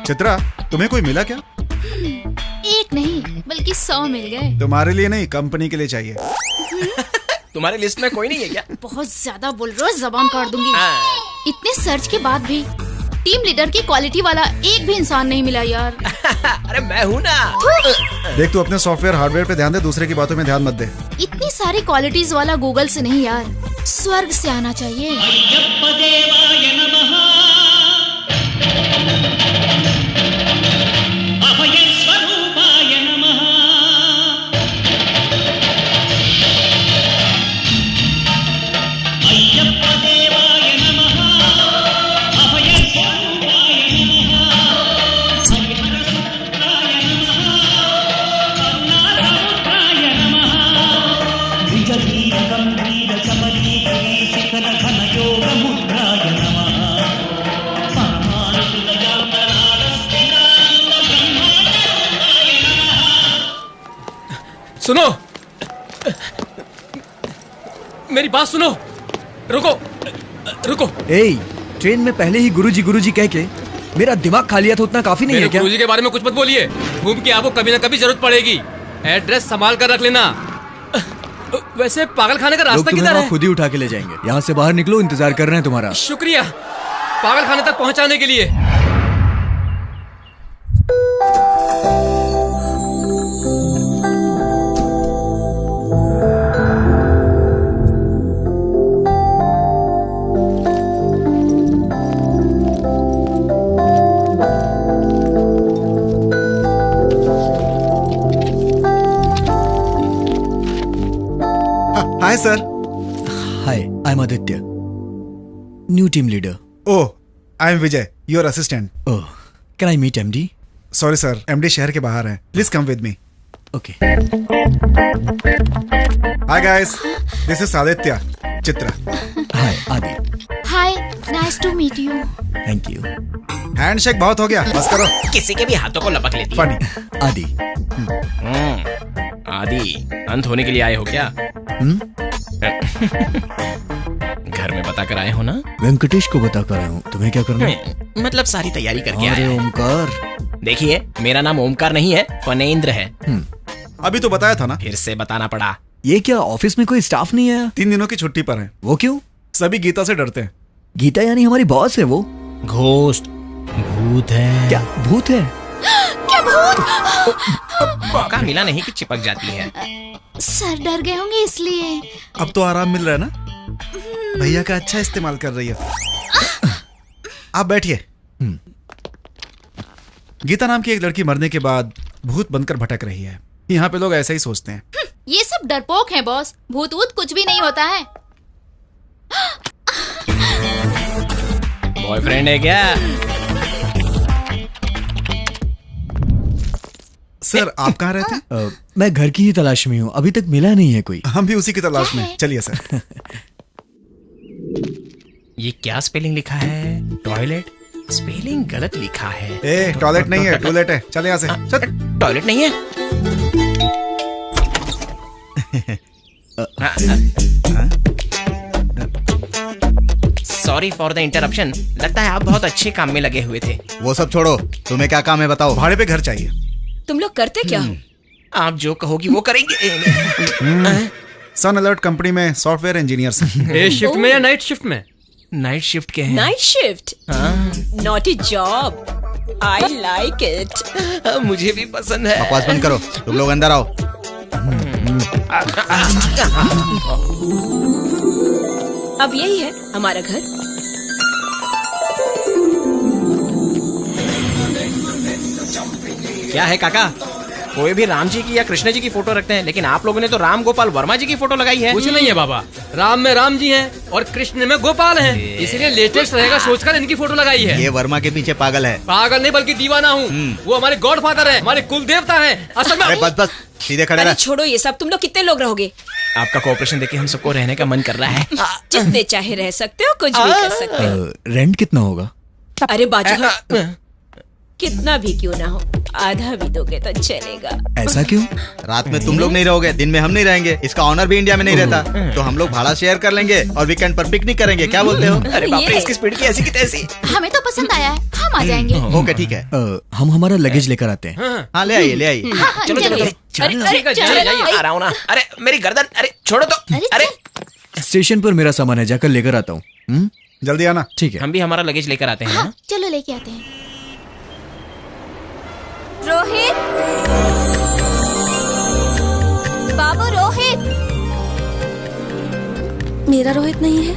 चित्रा, तुम्हें कोई मिला क्या? एक नहीं बल्कि 100 मिल गए। तुम्हारे लिए नहीं, कंपनी के लिए चाहिए। तुम्हारे लिस्ट में कोई नहीं है क्या? बहुत ज्यादा बोल रहे हो, जबान काट दूंगी। इतने सर्च के बाद भी टीम लीडर की क्वालिटी वाला एक भी इंसान नहीं मिला यार। अरे मैं हूँ ना। देख, तू अपने सॉफ्टवेयर हार्डवेयर पे ध्यान दे, दूसरे की बातों में ध्यान मत दे। इतनी सारी क्वालिटीज वाला गूगल से नहीं यार, स्वर्ग से आना चाहिए। सुनो, मेरी बात सुनो। रुको रुको। ट्रेन में पहले ही गुरुजी कह के मेरा दिमाग खा लिया था, उतना काफी नहीं है क्या? गुरुजी के बारे में कुछ मत बोलिए, घूम के आपको कभी ना कभी जरूरत पड़ेगी। एड्रेस संभाल कर रख लेना। वैसे पागल खाने का रास्ता किधर है? खुद ही उठा के ले जाएंगे। यहाँ से बाहर निकलो, इंतजार कर रहे हैं तुम्हारा। शुक्रिया पागल खाने तक पहुँचाने के लिए। Hi sir. Hi, I am Aditya, new team leader. Oh, I am Vijay, your assistant. Oh, can I meet MD? Sorry sir, MD शहर के बाहर हैं। Please come with me. Okay. Hi guys, this is Aditya, Chitra. Hi Adi. Hi, nice to meet you. Thank you. Handshake बहुत हो गया, बस करो। किसी के भी हाथों को लपक लेती है। फनी। आदि। आदि, अंत होने के लिए आए हो क्या? घर में बता कर आए हो ना? वेंकटेश को बता कर आया हूँ। तुम्हें क्या करना है? मतलब सारी तैयारी करके आए। अरे ओमकार। देखिए, मेरा नाम ओमकार नहीं है, फनेंद्र है। अभी तो बताया था ना। फिर से बताना पड़ा। ये क्या ऑफिस में कोई स्टाफ नहीं है? 3 दिनों की छुट्टी पर है। वो क्यों? सभी गीता से डरते हैं। गीता यानी हमारी बॉस है? वो घोस्ट, भूत है। क्या भूत है? क्या भूत? मौका मिला नहीं कि चिपक जाती है। सर डर गए होंगे इसलिए। अब तो आराम मिल रहा है ना। भैया का अच्छा इस्तेमाल कर रही है। आप बैठिए। गीता नाम की एक लड़की मरने के बाद भूत बनकर भटक रही है। यहाँ पे लोग ऐसा ही सोचते हैं। ये सब डरपोक हैं बॉस, भूत वूत कुछ भी नहीं होता है। बॉयफ्रेंड है क्या? सर, आप कहाँ रहते? मैं घर की ही तलाश में हूँ, अभी तक मिला नहीं है कोई। हम भी उसी की तलाश में। चलिए सर। ये क्या स्पेलिंग लिखा है? टॉयलेट? स्पेलिंग गलत लिखा है। ए, टॉयलेट नहीं है, टॉयलेट है। चले यहाँ से। टॉयलेट नहीं है? Sorry for the interruption. लगता है आप बहुत अच्छे काम में लगे हुए थे। वो सब छोड़ो, तुम्हें क्या काम है बताओ। भाड़े पे घर चाहिए। तुम लोग करते क्या हो? आप जो कहोगी वो करेंगे। सन अलर्ट कंपनी में सॉफ्टवेयर इंजीनियर्स हैं। डे शिफ्ट में या नाइट शिफ्ट में? नाइट शिफ्ट के हैं। Night shift? Naughty job, I like it. मुझे भी पसंद है। बकवास बंद करो, तुम लोग अंदर आओ। अब यही है हमारा घर। क्या है काका, कोई भी राम जी की या कृष्ण जी की फोटो रखते हैं, लेकिन आप लोगों ने तो राम गोपाल वर्मा जी की फोटो लगाई है। कुछ नहीं है बाबा, राम में राम जी हैं और कृष्ण में गोपाल हैं, इसलिए लेटेस्ट रहेगा सोचकर इनकी फोटो लगाई है। ये वर्मा के पीछे पागल है। पागल नहीं बल्कि दीवाना हूँ। वो हमारे गॉड फादर है, हमारे कुल देवता है। असल में अरे बस सीधे खड़े अरे रह। छोड़ो ये सब, तुम लोग कितने लोग रहोगे? आपका कोऑपरेशन देखे हम सबको रहने का मन कर रहा है। जितने चाहे रह सकते हो, कुछ भी कर सकते हो। रेंट कितना होगा? अरे बाजू कितना भी क्यों ना हो, आधा भी दोगे तो चलेगा। ऐसा क्यों? रात में तुम लोग नहीं रहोगे, दिन में हम नहीं रहेंगे। इसका ऑनर भी इंडिया में नहीं रहता, तो हम लोग भाड़ा शेयर कर लेंगे और वीकेंड पर पिकनिक करेंगे। क्या बोलते हो? अरे बाप रे, इसकी स्पीड की ऐसी की तैसी। हमें तो पसंद आया है, हम आ जाएंगे। ओके ठीक है। हम हमारा लगेज लेकर आते हैं। हाँ ले आइए ले आइए। चलो चलो चलो। ठीक है, जाइए जाइए, आ रहा हूँ ना। अरे मेरी गर्दन, अरे छोड़ो तो। अरे स्टेशन पर मेरा सामान है, जाकर लेकर आता हूँ। जल्दी आना। ठीक है। हम भी हमारा लगेज लेकर आते हैं। हाँ, चलो लेके आते हैं। रोहित, बाबू रोहित। मेरा रोहित नहीं है।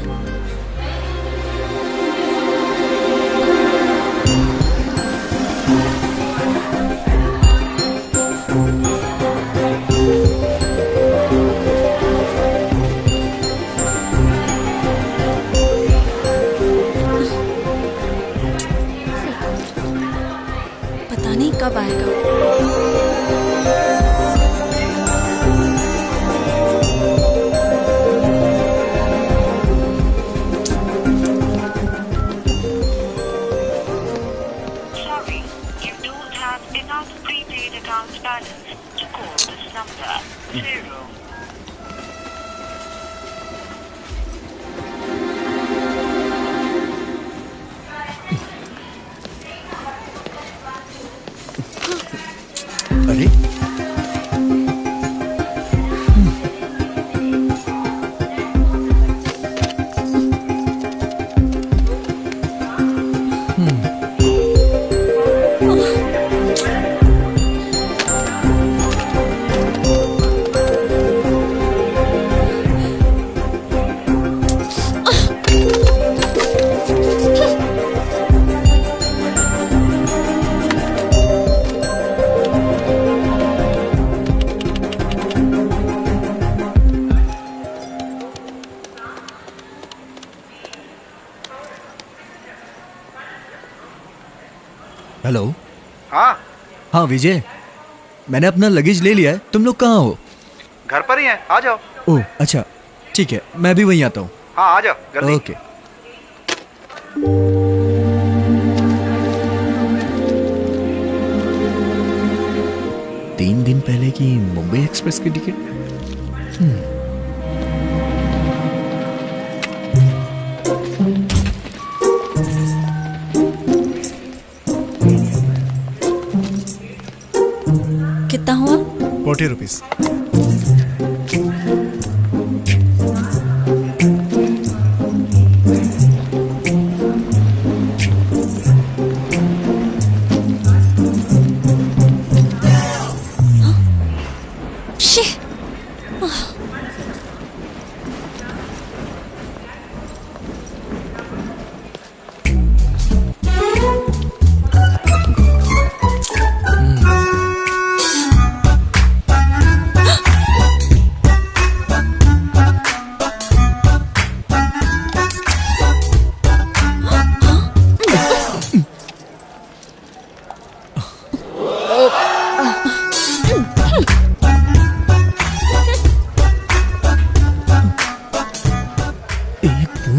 पता नहीं कब आएगा। Sorry, you don't have enough prepaid account balance to call this number. 0. अरे हेलो। हाँ हाँ विजय, मैंने अपना लगेज ले लिया है। तुम लोग कहाँ हो? घर पर ही हैं, आ जाओ। ओह अच्छा, ठीक है, मैं भी वहीं आता हूँ। हाँ आ जाओ जल्दी। ओके। तीन दिन पहले की मुंबई एक्सप्रेस की टिकट। कितना हुआ? 40 रुपीज।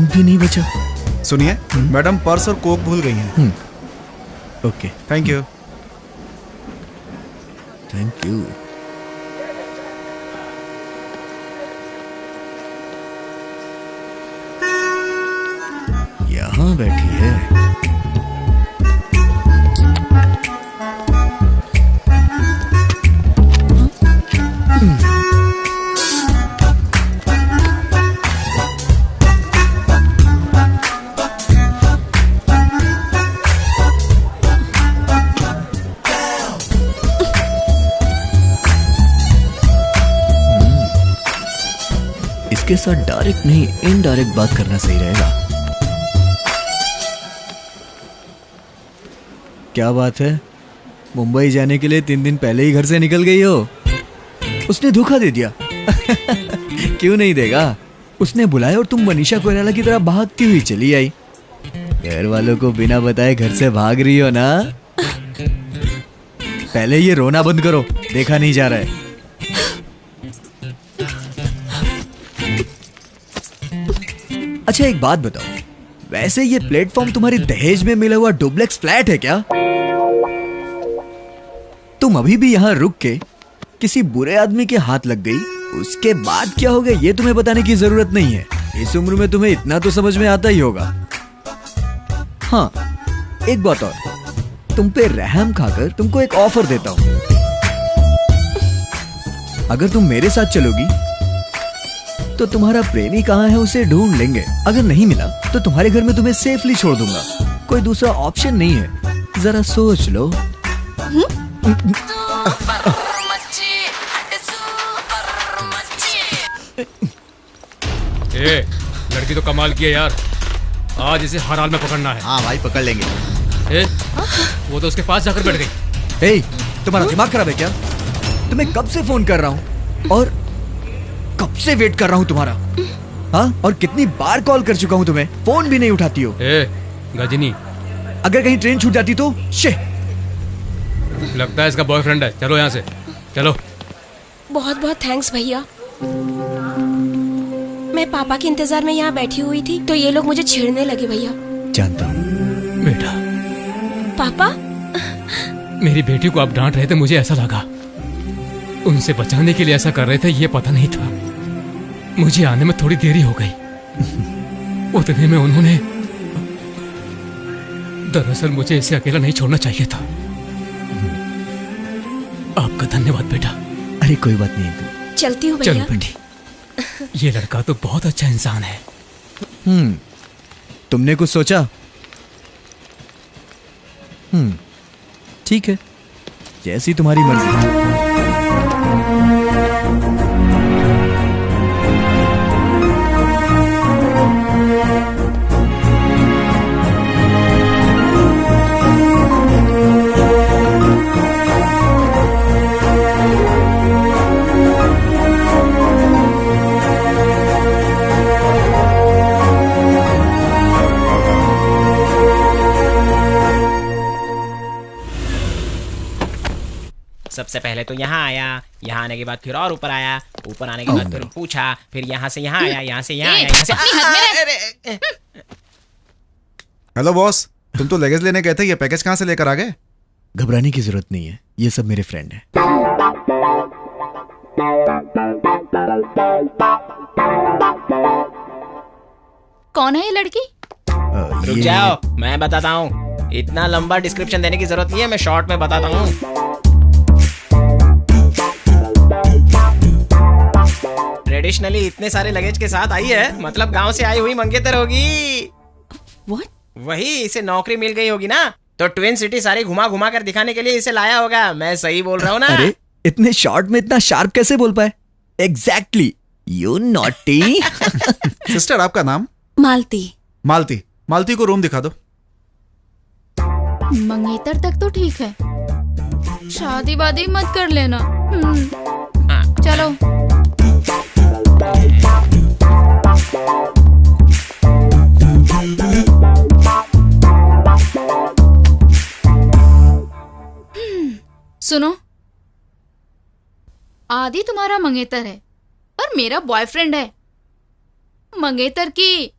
भी नहीं बचा। सुनिए, मैडम पर्स और कोक भूल गई हैं। Okay, thank you. Thank you. यहाँ बैठी है। इसके साथ डायरेक्ट नहीं इनडायरेक्ट बात करना सही रहेगा। क्या बात है, मुंबई जाने के लिए 3 दिन पहले ही घर से निकल गई हो? उसने धोखा दे दिया। क्यों नहीं देगा? उसने बुलाया और तुम मनीषा कोइराला की तरह भागती हुई चली आई। घर वालों को बिना बताए घर से भाग रही हो ना? पहले ये रोना बंद करो, देखा नहीं जा रहा है। अच्छा एक बात बताओ, वैसे ये प्लेटफॉर्म तुम्हारी दहेज में मिला हुआ डुप्लेक्स फ्लैट है क्या? तुम अभी भी यहाँ रुक के किसी बुरे आदमी के हाथ लग गई, उसके बाद क्या हो गया ये तुम्हें बताने की जरूरत नहीं है। इस उम्र में तुम्हें इतना तो समझ में आता ही होगा। हाँ, एक बात और, तुम पे रहम खाकर तुमको एक ऑफर देता हूं। अगर तुम मेरे साथ चलोगी तो तुम्हारा प्रेमी कहाँ है उसे ढूंढ लेंगे। अगर नहीं मिला तो तुम्हारे घर में तुम्हें सेफली छोड़ दूंगा। कोई दूसरा ऑप्शन नहीं है, जरा सोच लो। ए, लड़की तो कमाल की है यार, आज इसे हर हाल में पकड़ना है। हाँ भाई पकड़ लेंगे। ए, वो तो उसके पास जाकर बैठ गई। ए, तुम्हारा दिमाग खराब है क्या? तुम्हें कब से फोन कर रहा हूँ और कब से वेट कर रहा हूँ तुम्हारा। हाँ, और कितनी बार कॉल कर चुका हूँ तुम्हें, फोन भी नहीं उठाती हो। ए, गजनी, अगर कहीं ट्रेन छूट जाती तो लगता है इसका बॉयफ्रेंड है। चलो यहाँ से, चलो। बहुत बहुत थैंक्स भैया। मैं पापा के इंतजार में यहाँ बैठी हुई थी तो ये लोग मुझे छेड़ने लगे भैया। जानता हूँ बेटा। पापा, मेरी बेटी को आप डांट रहे थे, मुझे ऐसा लगा उनसे बचाने के लिए ऐसा कर रहे थे, ये पता नहीं था। मुझे आने में थोड़ी देरी हो गई। उतने में उन्होंने, दरअसल मुझे इसे अकेला नहीं छोड़ना चाहिए था। आपका धन्यवाद बेटा। अरे कोई बात नहीं, चलती हूँ भैया। चलो बेटी, ये लड़का तो बहुत अच्छा इंसान है। तुमने कुछ सोचा? ठीक है, जैसी तुम्हारी मर्जी। सबसे पहले तो यहाँ आया, यहाँ आने के बाद फिर और ऊपर आया, ऊपर आने के बाद फिर पूछा, फिर यहाँ से यहाँ आया, यहाँ से यहाँ आया, यहाँ से। हेलो बॉस, तुम तो लगेज लेने गए थे, ये पैकेज कहाँ से लेकर आ गए? घबराने की जरूरत नहीं है, ये सब मेरे फ्रेंड हैं। कौन है ये लड़की? रुक जाओ, मैं बताता हूँ। इतना लंबा डिस्क्रिप्शन देने की जरूरत नहीं है, मैं शॉर्ट में बताता हूँ। ट्रेडिशनली इतने सारे लगेज के साथ आई है, मतलब गांव से आई हुई मंगेतर होगी। What? वही, इसे नौकरी मिल गई होगी ना, तो ट्विन सिटी सारी घुमा घुमा कर दिखाने के लिए इसे लाया होगा। मैं सही बोल रहा हूँ ना? अरे इतने शॉर्ट में इतना शार्प कैसे बोल पाए? Exactly, you naughty. सिस्टर, आपका नाम? मालती। मालती। मालती को रूम दिखा दो। मंगेतर तक तो ठीक है, शादी वादी मत कर लेना। चलो। सुनो, आदि तुम्हारा मंगेतर है पर मेरा बॉयफ्रेंड है। मंगेतर की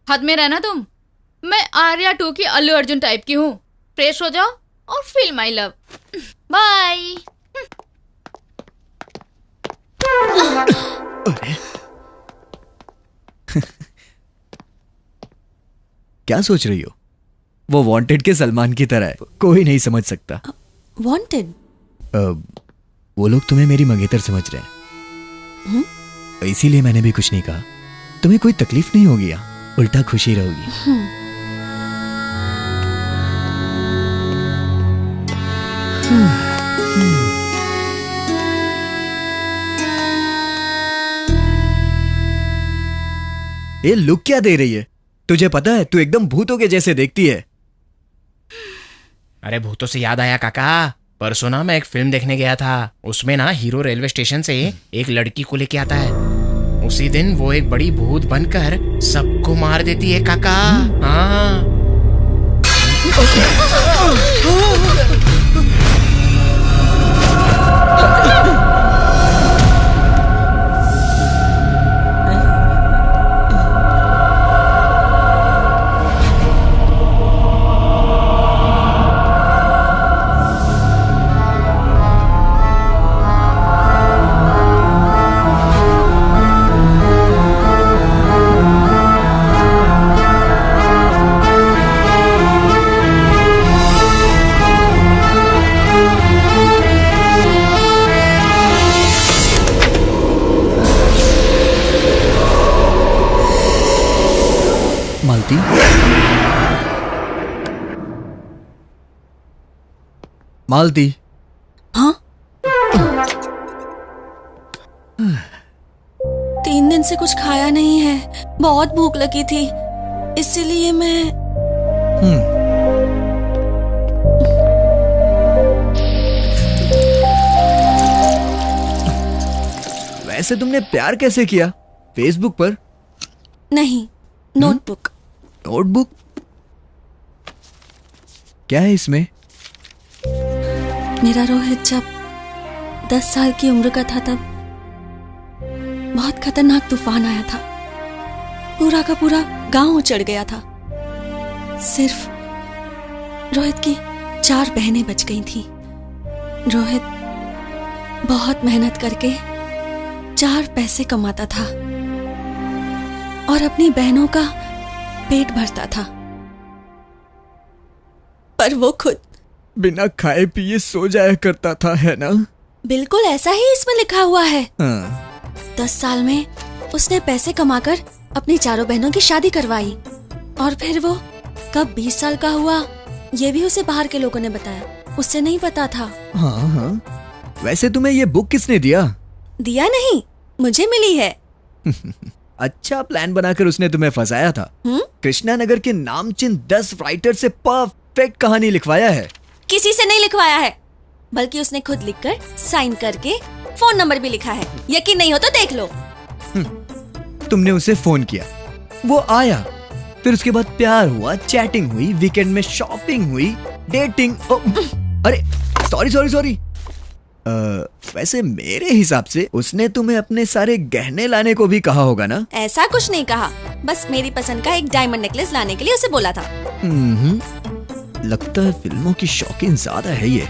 हद में रहना तुम। मैं आर्या 2 की अल्लू अर्जुन टाइप की हूँ। फ्रेश हो जाओ और फील माई लव। बाय। क्या सोच रही हो? वो वांटेड के सलमान की तरह है, कोई नहीं समझ सकता। वांटेड? वो लोग तुम्हें मेरी मंगेतर समझ रहे हैं, इसीलिए मैंने भी कुछ नहीं कहा। तुम्हें कोई तकलीफ नहीं होगी, उल्टा खुशी रहोगी। ये लुक क्या दे रही है? तुझे पता है तू एकदम भूतों के जैसे देखती है। अरे भूतों से याद आया काका, परसों ना मैं एक फिल्म देखने गया था। उसमें ना हीरो रेलवे स्टेशन से एक लड़की को लेके आता है। उसी दिन वो एक बड़ी भूत बनकर सबको मार देती है काका। हाँ। मालती, हाँ? 3 दिन से कुछ खाया नहीं है, बहुत भूख लगी थी, इसीलिए मैं वैसे तुमने प्यार कैसे किया? फेसबुक पर? नहीं, नोटबुक। नोटबुक? क्या है इसमें? मेरा रोहित जब 10 साल की उम्र का था तब बहुत खतरनाक तूफान आया था। पूरा का पूरा गांव उजड़ गया था। सिर्फ रोहित की 4 बहनें बच गई थीं। रोहित बहुत मेहनत करके 4 पैसे कमाता था और अपनी बहनों का पेट भरता था, पर वो खुद बिना खाए पिए सो जाया करता था, है ना? बिल्कुल ऐसा ही इसमें लिखा हुआ है। हाँ। 10 साल में उसने पैसे कमाकर अपनी 4 बहनों की शादी करवाई और फिर वो कब 20 साल का हुआ ये भी उसे बाहर के लोगों ने बताया, उससे नहीं पता था। हाँ हाँ। वैसे तुम्हें ये बुक किसने दिया? दिया नहीं, मुझे मिली है। अच्छा प्लान बनाकर उसने तुम्हें फंसाया था। कृष्णा नगर के नामचीन 10 राइटर से परफेक्ट कहानी लिखवाया है। किसी से नहीं लिखवाया है, बल्कि उसने खुद लिखकर साइन करके फोन नंबर भी लिखा है। यकीन नहीं हो तो देख लो। तुमने उसे फोन किया, वो आया, फिर उसके बाद प्यार हुआ, चैटिंग हुई, वीकेंड में शॉपिंग हुई, डेटिंग। अरे सॉरी। वैसे मेरे हिसाब से उसने तुम्हें अपने सारे गहने लाने को भी कहा होगा ना? ऐसा कुछ नहीं कहा, बस मेरी पसंद का एक डायमंड नेकलेस लाने के लिए उसे बोला था। लगता है फिल्मों की शौकीन ज्यादा है ये।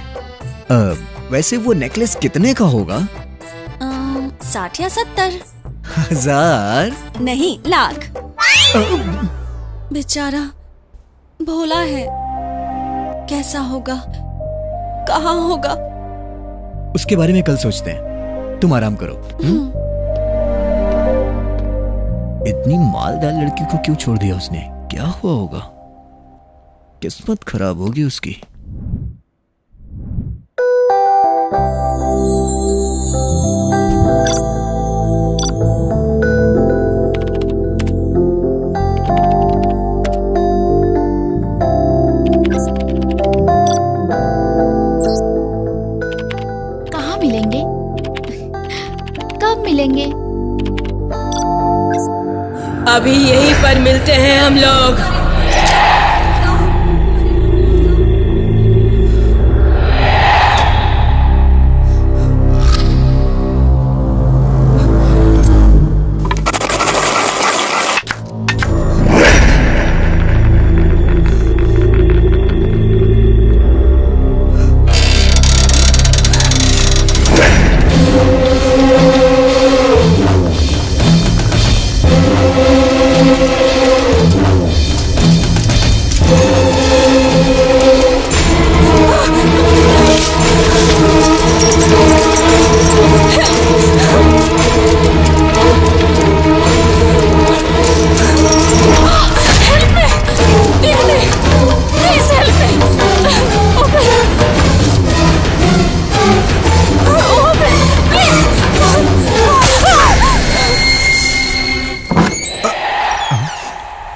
वैसे वो नेकलेस कितने का होगा? 60 या 70 हजार? नहीं, लाख। बेचारा भोला है, कैसा होगा, कहाँ होगा? उसके बारे में कल सोचते हैं, तुम आराम करो। इतनी मालदार लड़की को क्यों छोड़ दिया उसने? क्या हुआ होगा? किस्मत खराब होगी उसकी। कहाँ मिलेंगे? कब मिलेंगे? अभी यहीं पर मिलते हैं हम लोग।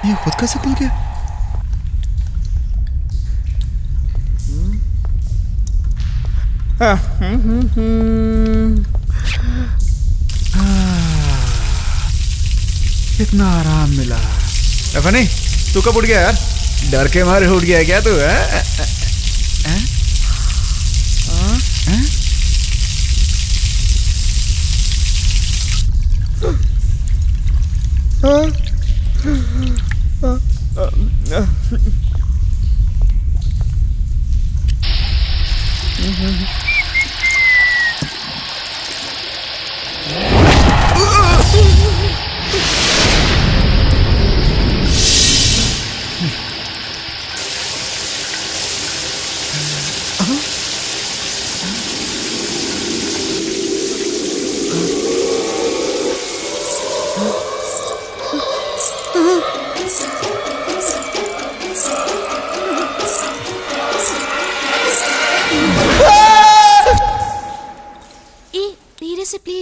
ये खुद कैसे खुल गया? कितना आराम मिला। फनी, तू कब उठ गया यार? डर के मारे उठ गया क्या तू?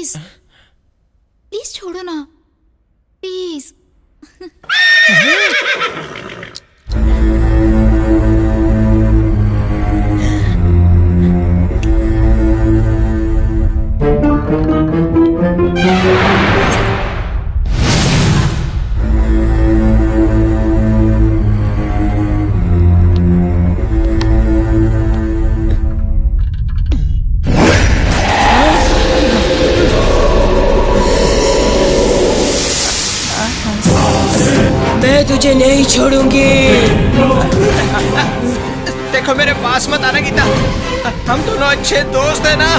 प्लीज प्लीज छोड़ो ना, प्लीज। मैं तुझे नहीं छोड़ूंगी। देखो मेरे पास मत आना गीता, हम दोनों अच्छे दोस्त हैं ना।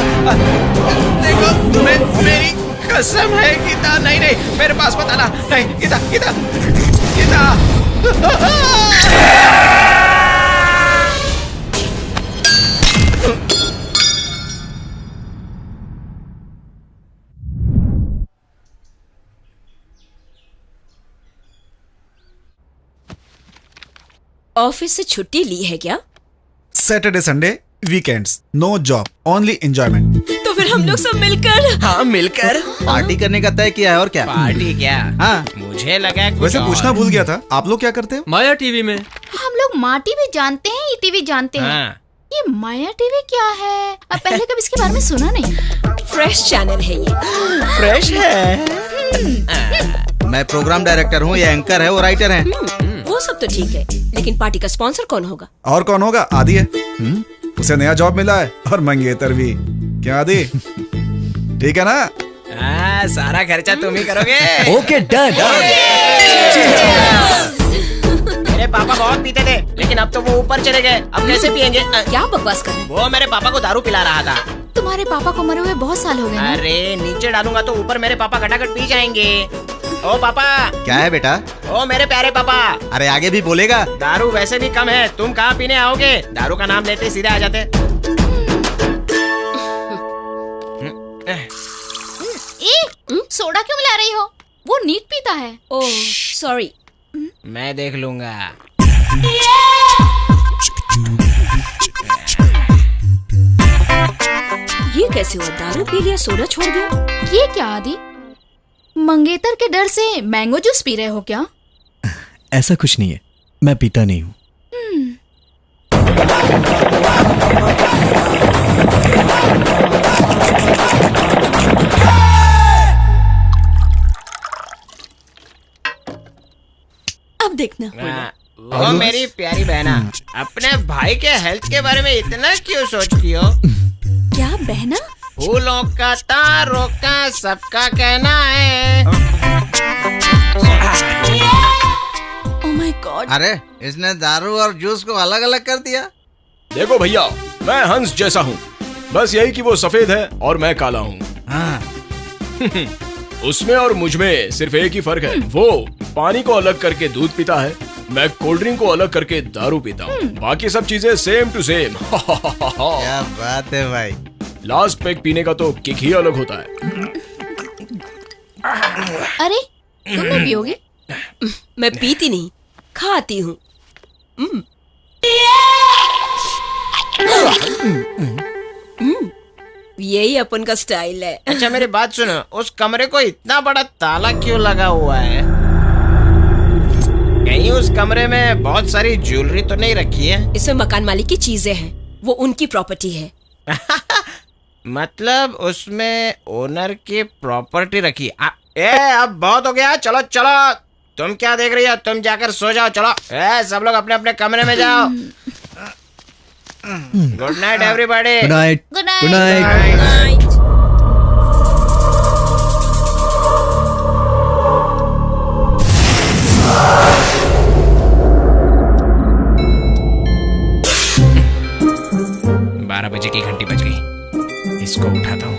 देखो तुम्हें मेरी कसम है गीता। नहीं नहीं मेरे पास मत आना। नहीं गीता गीता गीता। ऑफिस से छुट्टी ली है क्या? Saturday Sunday weekends, no job, only enjoyment. तो फिर हम लोग सब मिलकर। हाँ मिलकर पार्टी करने का तय किया है और क्या? पार्टी क्या? हाँ मुझे लगा कुछ वैसे और। पूछना भूल गया था, आप लोग क्या करते हो? माया टीवी में। हम लोग माँ टीवी जानते हैं, टीवी जानते हैं। हाँ। ये माया टीवी क्या है? अब पहले कभी इसके बारे में सुना नहीं। फ्रेश चैनल है ये। फ्रेश है। मैं प्रोग्राम डायरेक्टर हूँ, ये एंकर है, वो राइटर है। वो सब तो ठीक है, लेकिन पार्टी का स्पॉन्सर कौन होगा? और कौन होगा? आदि है। उसे नया जॉब मिला है और मंगेतर भी। क्या आदि? ठीक है ना? सारा खर्चा तुम ही करोगे। Okay done. मेरे पापा बहुत पीते थे, लेकिन अब तो वो ऊपर चले गए। अब कैसे पियेंगे? क्या बकवास कर रहे हैं? वो मेरे पापा को दारू पिला रहा था। तुम्हारे पापा को मरे हुए बहुत साल हो गए ना? अरे नीचे डालूंगा तो ऊपर मेरे पापा घटाघट पी जाएंगे। ओ पापा। क्या है बेटा? ओ मेरे प्यारे पापा। अरे आगे भी बोलेगा। दारू वैसे भी कम है, तुम कहाँ पीने आओगे? दारू का नाम लेते सीधे आ जाते। सोडा क्यों मिला रही हो? वो नीट पीता है। Oh sorry. मैं देख लूंगा। ये कैसे हुआ? दारू पी लिया, सोडा छोड़ दिया। ये क्या आदि? मंगेतर के डर से मैंगो जूस पी रहे हो क्या? ऐसा कुछ नहीं है, मैं पीता नहीं हूँ। अब देखना। वो मेरी प्यारी बहना, अपने भाई के हेल्थ के बारे में इतना क्यों सोचती हो? क्या बहना? फूलों का तारों का सबका कहना है। Oh my God. अरे इसने दारू और जूस को अलग अलग कर दिया। देखो भैया, मैं हंस जैसा हूँ, बस यही कि वो सफेद है और मैं काला हूँ। हाँ। उसमें और मुझ में सिर्फ एक ही फर्क है, वो पानी को अलग करके दूध पीता है, मैं कोल्ड ड्रिंक को अलग करके दारू पीता हूँ। बाकी सब चीजें सेम टू सेम। क्या बात है भाई। लास्ट पैक पीने का तो किक ही अलग होता है। अरे तुम नहीं पियोगे? मैं पीती नहीं, खाती हूँ। यही अपन का स्टाइल है। अच्छा मेरी बात सुनो, उस कमरे को इतना बड़ा ताला क्यों लगा हुआ है? कहीं उस कमरे में बहुत सारी ज्वेलरी तो नहीं रखी है? इसमें मकान मालिक की चीजें हैं, वो उनकी प्रॉपर्टी है। मतलब उसमें ओनर की प्रॉपर्टी रखी। अब बहुत हो गया, चलो चलो। तुम क्या देख रही हो? तुम जाकर सो जाओ, चलो। सब लोग अपने अपने कमरे में जाओ। Good night everybody. Good night. Good night. Good night. बारह बजे की घंटी बज गई, इसको उठाता हूँ।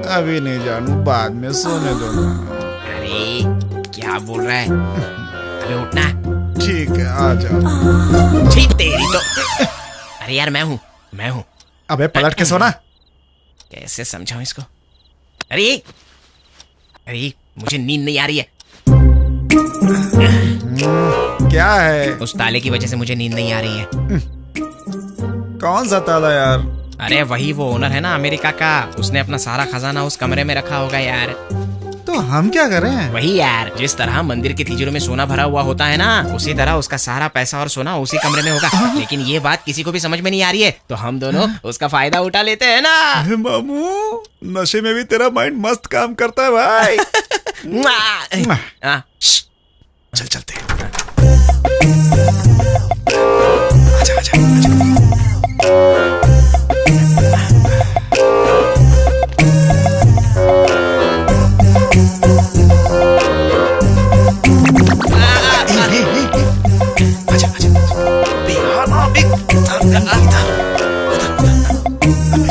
अभी नहीं जानू, बाद में सोने दो। अरे क्या बोल रहा है? अबे उठना। ठीक है, आ जाओ। छी तेरी तो। अरे यार मैं हूँ। अबे पलट के सोना। कैसे समझाऊं इसको? अरे मुझे नींद नहीं आ रही है। क्या है? उस ताले की वजह से मुझे नींद नहीं आ रही है। कौन सा ताला यार? अरे वही वो ओनर है ना अमेरिका का, उसने अपना सारा खजाना उस कमरे में रखा होगा यार। तो हम क्या करें? वही यार, जिस तरह मंदिर की तिजोरी में सोना भरा हुआ होता है ना, उसी तरह उसका सारा पैसा और सोना उसी कमरे में होगा। लेकिन ये बात किसी को भी समझ में नहीं आ रही है, तो हम दोनों उसका फायदा उठा लेते हैं ना। मामू, नशे में भी तेरा माइंड मस्त काम करता है भाई। चल चलते हैं। आजा आजा आजा।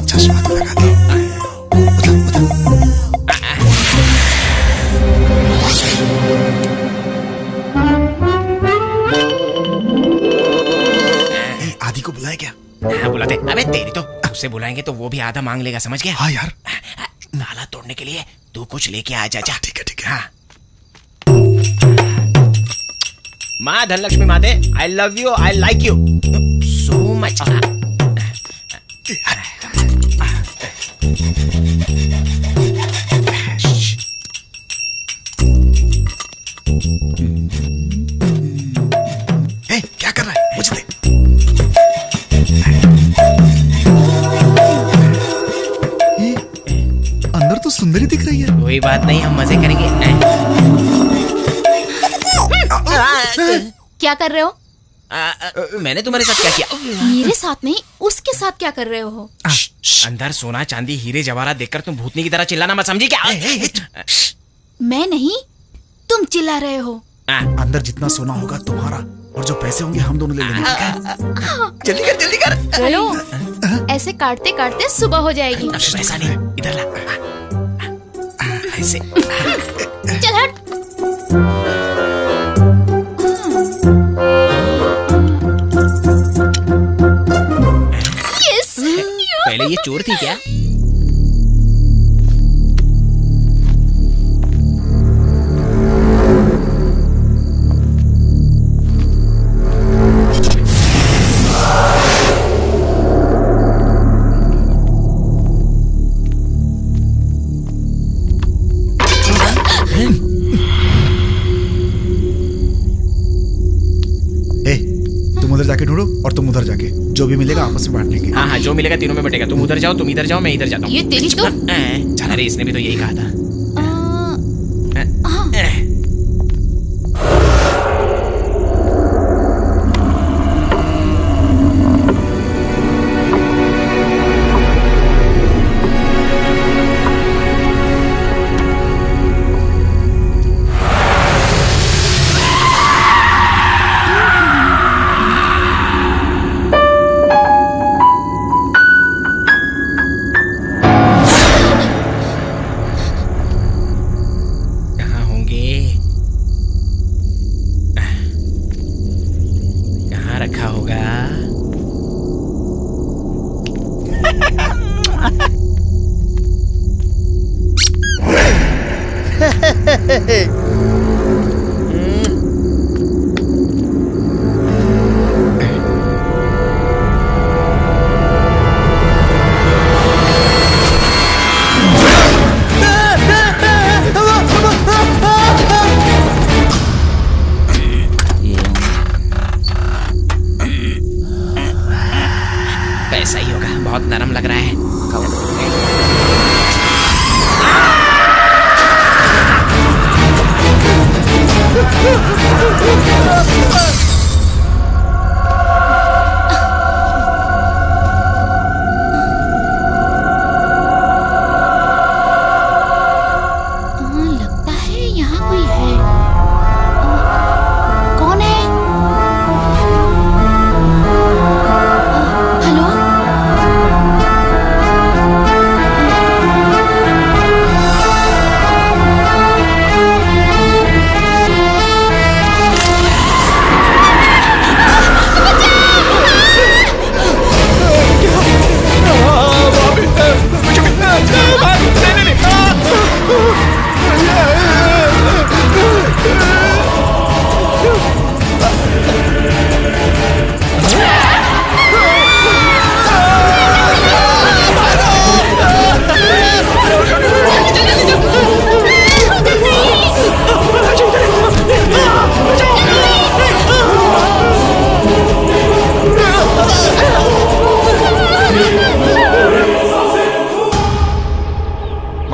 चश्मा तो लगा दे। आदि को बुलाए क्या? हाँ बुलाते। अबे तेरी तो, उससे बुलाएंगे तो वो भी आधा मांग लेगा, समझ गया? हाँ यार। ताला तोड़ने के लिए तू कुछ लेके आ जा। ठीक है ठीक है। हाँ। माँ धनलक्ष्मी माते, I love you, I like you so much. क्या कर रहा है? मुझे दे। अंदर तो सुंदरी दिख रही है। कोई बात नहीं, हम मजे करेंगे। क्या कर रहे हो? मैंने तुम्हारे साथ क्या किया? मेरे साथ नहीं, उसके साथ क्या कर रहे हो? अंदर सोना चांदी हीरे जवाहरात देखकर तुम भूतनी की तरह चिल्लाना मत, समझी क्या? मैं नहीं, तुम चिल्ला रहे हो। अंदर जितना सोना होगा तुम्हारा, और जो पैसे होंगे हम दोनों ले लेंगे। जल्दी कर जल्दी कर। हेलो, ऐसे काटते काटते सुबह हो जाएगी। ऐसा नहीं, इधर ला। ऐसे। चल हट। यस। पहले ये चोर थी क्या? तुम उधर जाके ढूंढो और तुम उधर जाके, जो भी मिलेगा आपस में बांट लेंगे। हाँ हाँ, जो मिलेगा तीनों में बटेगा। तुम उधर जाओ, तुम इधर जाओ, मैं इधर जाता हूँ। ये तेरी तो। अरे इसने भी तो यही कहा था। ऐसा ही होगा, बहुत नरम लग रहा है। लगता है यहाँ कोई है। कौन है? हेलो?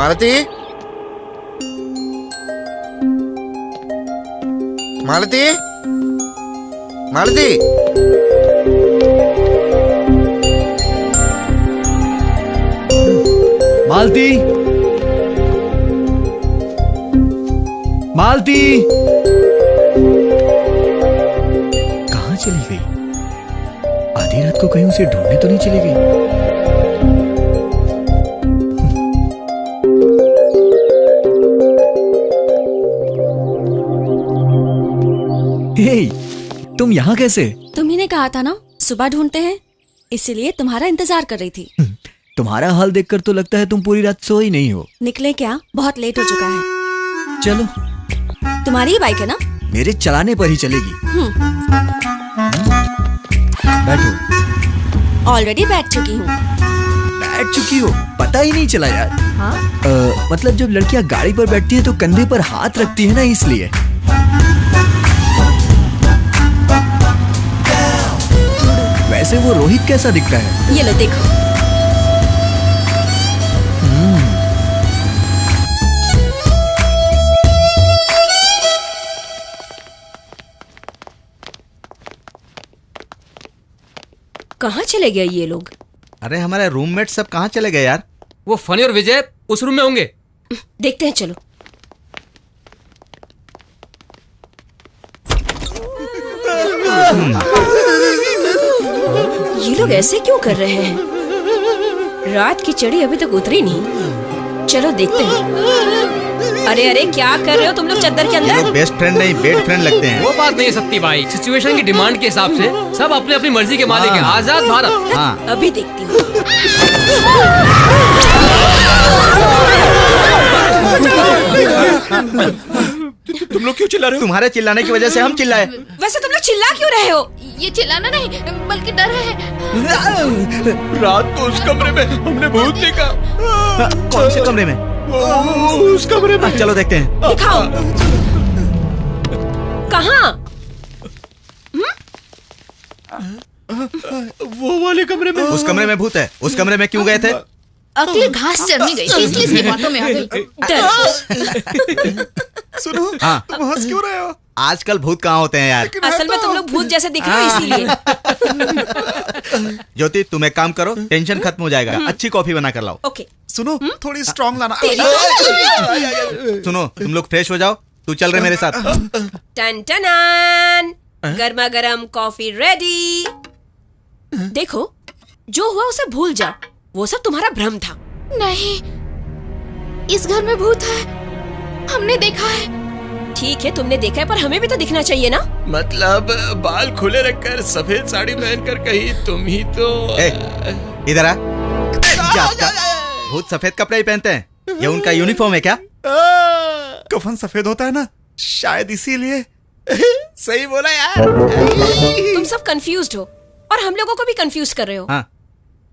मालती, मालती, मालती। मालती, मालती कहाँ चली गई? आधी रात को कहीं उसे ढूंढने तो नहीं चली गई? हे, तुम यहाँ कैसे? तुम्ही ने कहा था ना सुबह ढूंढते हैं, इसीलिए तुम्हारा इंतजार कर रही थी। तुम्हारा हाल देखकर तो लगता है तुम पूरी रात सोई नहीं हो। निकले क्या? बहुत लेट हो चुका है। चलो, तुम्हारी ही बाइक है ना? मेरे चलाने पर ही चलेगी। बैठो। ऑलरेडी बैठ चुकी हूँ। बैठ चुकी हो? पता ही नहीं चला यार। हाँ? मतलब जब लड़कियां गाड़ी पर बैठती है तो कंधे पर हाथ रखती है ना, इसलिए। वैसे वो रोहित कैसा दिखता है? ये लो देखो। कहाँ चले गए ये लोग? अरे हमारे रूममेट सब कहाँ चले गए यार? वो फनी और विजय उस रूम में होंगे। देखते हैं, चलो। ये लोग ऐसे क्यों कर रहे हैं? रात की चढ़ी अभी तक उतरी नहीं। चलो देखते हैं। अरे अरे, क्या कर रहे हो तुम लोग चद्दर के अंदर? बेस्ट फ्रेंड नहीं, बेड फ्रेंड लगते हैं। वो बात नहीं है सत्ती भाई, सिचुएशन की डिमांड के हिसाब से सब अपनी अपनी मर्जी के मालिक हैं। आजाद भारत। हाँ। अभी देखती हूँ। तुम लोग क्यों चिल्ला रहे हो? तुम्हारे चिल्लाने की वजह से हम चिल्लाए। वैसे तुम लोग चिल्ला क्यों रहे हो? ये चिल्लाना नहीं बल्कि डर है। रात को उस कमरे में हमने भूत देखा। कौन से कमरे में? उस कमरे में। चलो देखते हैं। दिखाओ। कहाँ? वो वाले कमरे में। उस कमरे में भूत है। उस कमरे में क्यों गए थे? अगली घास चढ़नी गई थी, इसलिए इसकी बातों में आ गई। सुनो, हाँ, तुम हंस क्यों रहे हो? आजकल भूत कहाँ होते हैं यार? असल में तुम लोग भूत जैसे दिख रहे हो इसीलिए। ज्योति, तुम एक काम करो, टेंशन खत्म हो जाएगा। अच्छी कॉफी बना कर लाओ। ओके। सुनो, थोड़ी स्ट्रॉन्ग लाना। सुनो, तुम लोग फ्रेश हो जाओ, तू चल रहे मेरे साथ। टन टनान, गर्मा गर्म कॉफी रेडी। देखो, जो हुआ उसे भूल जाओ। वो सब तुम्हारा भ्रम था। नहीं, इस घर में भूत है, हमने देखा है। ठीक है, तुमने देखा है, पर हमें भी तो दिखना चाहिए ना। मतलब बाल खुले रखकर सफेद साड़ी पहनकर कहीं तुम ही तो। इधर आ। भूत सफेद कपड़े ही पहनते हैं, ये उनका यूनिफॉर्म है क्या? कफन सफेद होता है ना, शायद इसीलिए। सही बोला यार। तुम सब कंफ्यूज्ड हो और हम लोगों को भी कंफ्यूज कर रहे हो। हाँ।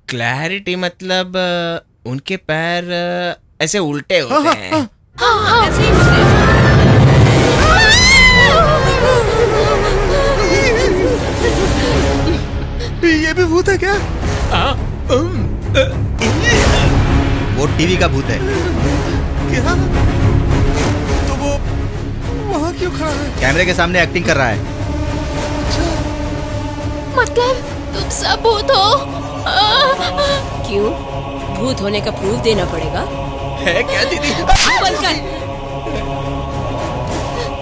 क्लैरिटी मतलब उनके पैर ऐसे उल्टे होते हैं। हाँ, ऐसे ही ये भी भूत है क्या? वो टीवी का भूत है। क्या? तो वो वहाँ क्यों खड़ा है? कैमरे के सामने एक्टिंग कर रहा है। मतलब तुम सब भूत हो? क्यों? भूत होने का प्रूफ देना पड़ेगा? है क्या दीदी? बंद कर।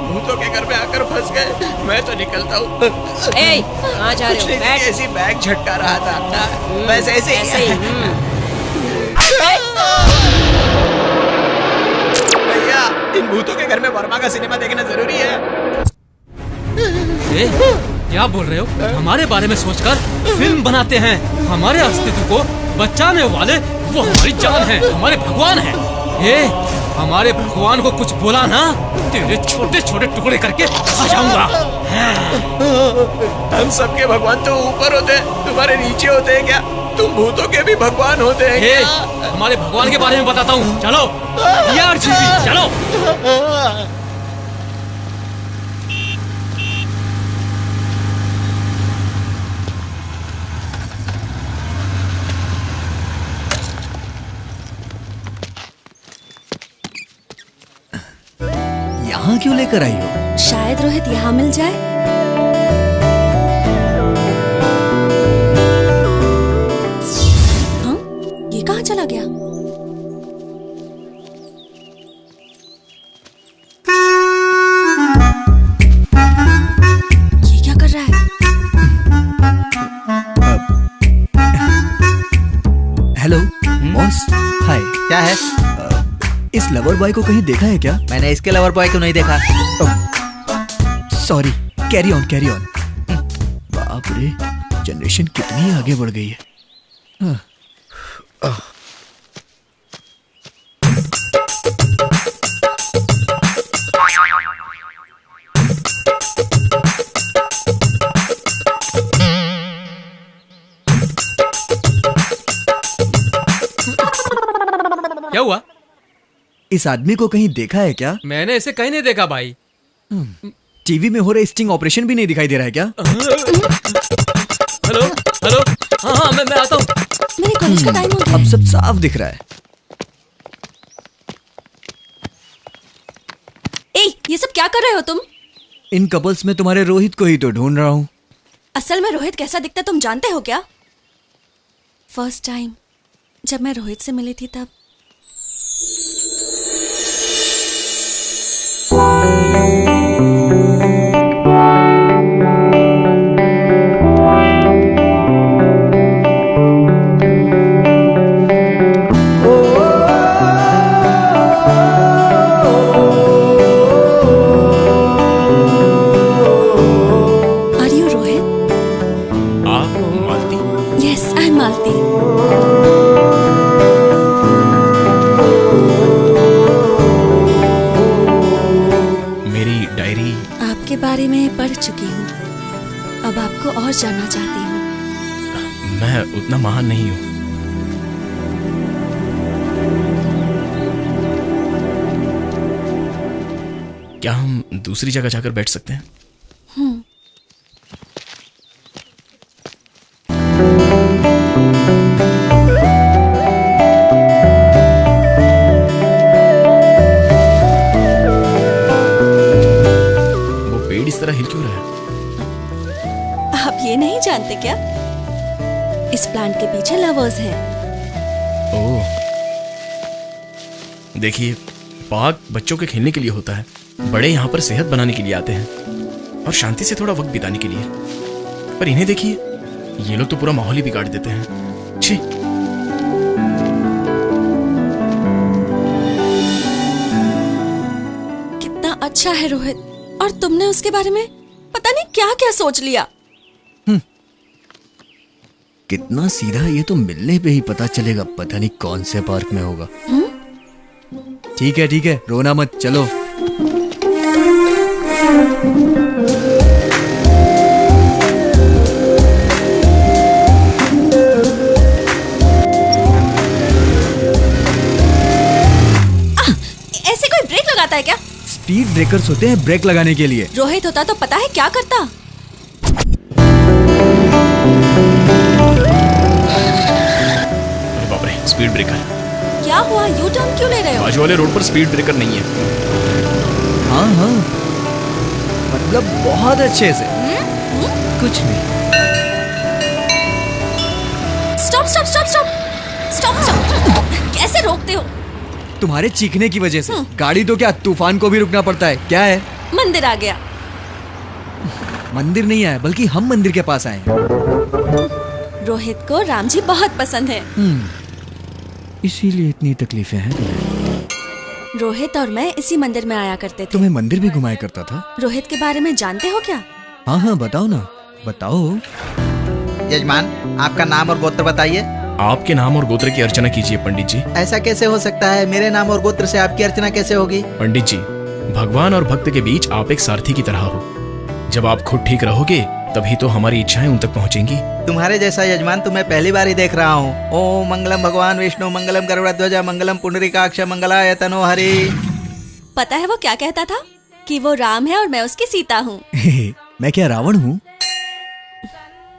भूतों के घर में आकर फंस गए। मैं तो निकलता हूँ। ए, कहाँ जा रहे हो? बैठ। ऐसी बैग झटका रहा था। बस ऐसे ही। भैया, इन भूतों के घर में वर्मा का सिनेमा देखना जरूरी है। क्या बोल रहे हो? हमारे बारे में सोचकर फिल्म बनाते हैं। हमारे अस्तित्व को बचाने वाले वो हमारी जान है, हमारे भगवान है। ये हमारे भगवान को कुछ बोला ना, तेरे छोटे छोटे टुकड़े करके खा जाऊंगा। हम सबके भगवान तो ऊपर होते हैं, तुम्हारे नीचे होते हैं क्या? तुम भूतों के भी भगवान होते हैं क्या? हमारे भगवान के बारे में बताता हूँ। चलो यार, चलो। क्यों लेकर आई हो? शायद रोहित यहाँ मिल जाए। हाँ, ये कहाँ चला गया? ये क्या कर रहा है? हेलो बॉस, हाय। क्या है? इस लवर बॉय को कहीं देखा है क्या? मैंने इसके लवर बॉय को नहीं देखा। Sorry, carry on carry on. बाप रे, जनरेशन कितनी आगे बढ़ गई है। क्या हुआ? इस आदमी को कहीं देखा है क्या? मैंने इसे कहीं नहीं देखा भाई। टीवी में हो रहे स्टिंग ऑपरेशन भी नहीं दिखाई दे रहा है क्या? हेलो हेलो, हाँ हाँ मैं आता हूँ। मेरे कॉलेज का टाइम हो गया। अब सब साफ दिख रहा है। ए, ये सब क्या कर रहे हो तुम? इन कपल्स में तुम्हारे रोहित को ही तो ढूंढ रहा हूँ। असल में रोहित कैसा दिखता है तुम जानते हो क्या? फर्स्ट टाइम जब मैं रोहित से मिली थी तब। Are you Rohit? आप मालती? Yes, I'm Malti. मेरी डायरी आपके बारे में पढ़ चुकी हूँ। अब आपको और जानना चाहती हूँ। मैं उतना महान नहीं हूँ। क्या हम दूसरी जगह जाकर बैठ सकते हैं? वो पेड़ इस तरह हिल क्यों रहा है? आप ये नहीं जानते क्या? इस प्लांट के पीछे लवर्स हैं। ओह, देखिए, पार्क बच्चों के खेलने के लिए होता है। बड़े यहाँ पर सेहत बनाने के लिए आते हैं और शांति से थोड़ा वक्त बिताने के लिए। पर इन्हें देखिए, ये लोग तो पूरा माहौल ही बिगाड़ देते हैं। छी। कितना अच्छा है रोहित, और तुमने उसके बारे में पता नहीं क्या क्या सोच लिया। कितना सीधा, ये तो मिलने पे ही पता चलेगा। पता नहीं कौन से पार्क में होगा। ठीक है, रोना मत, चलो। ऐसे कोई ब्रेक लगाता है क्या? स्पीड ब्रेकर्स होते हैं ब्रेक लगाने के लिए। रोहित होता तो पता है क्या करता। अरे बाप रे, स्पीड ब्रेकर। क्या हुआ? यू टर्न क्यों ले रहे हो? बाजू वाले रोड पर स्पीड ब्रेकर नहीं है। हाँ, मतलब बहुत अच्छे से। कुछ नहीं। स्टॉप। कैसे रोकते हो? तुम्हारे चीखने की वजह से। गाड़ी तो क्या, तूफान को भी रुकना पड़ता है। क्या है? मंदिर आ गया। मंदिर नहीं आया, बल्कि हम मंदिर के पास आए। रोहित को राम जी बहुत पसंद है। इसीलिए इतनी तकलीफें हैं तुम्हें। रोहित और मैं इसी मंदिर में आया करते थे। तुम्हें मंदिर भी घुमाया करता था? रोहित के बारे में जानते हो क्या? हाँ, बताओ ना, बताओ। यजमान, आपका नाम और गोत्र बताइए। आपके नाम और गोत्र की अर्चना कीजिए पंडित जी। ऐसा कैसे हो सकता है? मेरे नाम और गोत्र से आपकी अर्चना कैसे होगी? पंडित जी, भगवान और भक्त के बीच आप एक सारथी की तरह हो। जब आप खुद ठीक रहोगे तभी तो हमारी इच्छाएं उन तक पहुंचेंगी। तुम्हारे जैसा यजमान तो मैं पहली बार ही देख रहा हूँ। ओम मंगलम भगवान विष्णु, मंगलम गरुड़ध्वज, मंगलम पुंडरीकाक्ष, मंगलाय तनो हरि। पता है वो क्या कहता था? कि वो राम है और मैं उसकी सीता हूँ। मैं क्या रावण हूँ?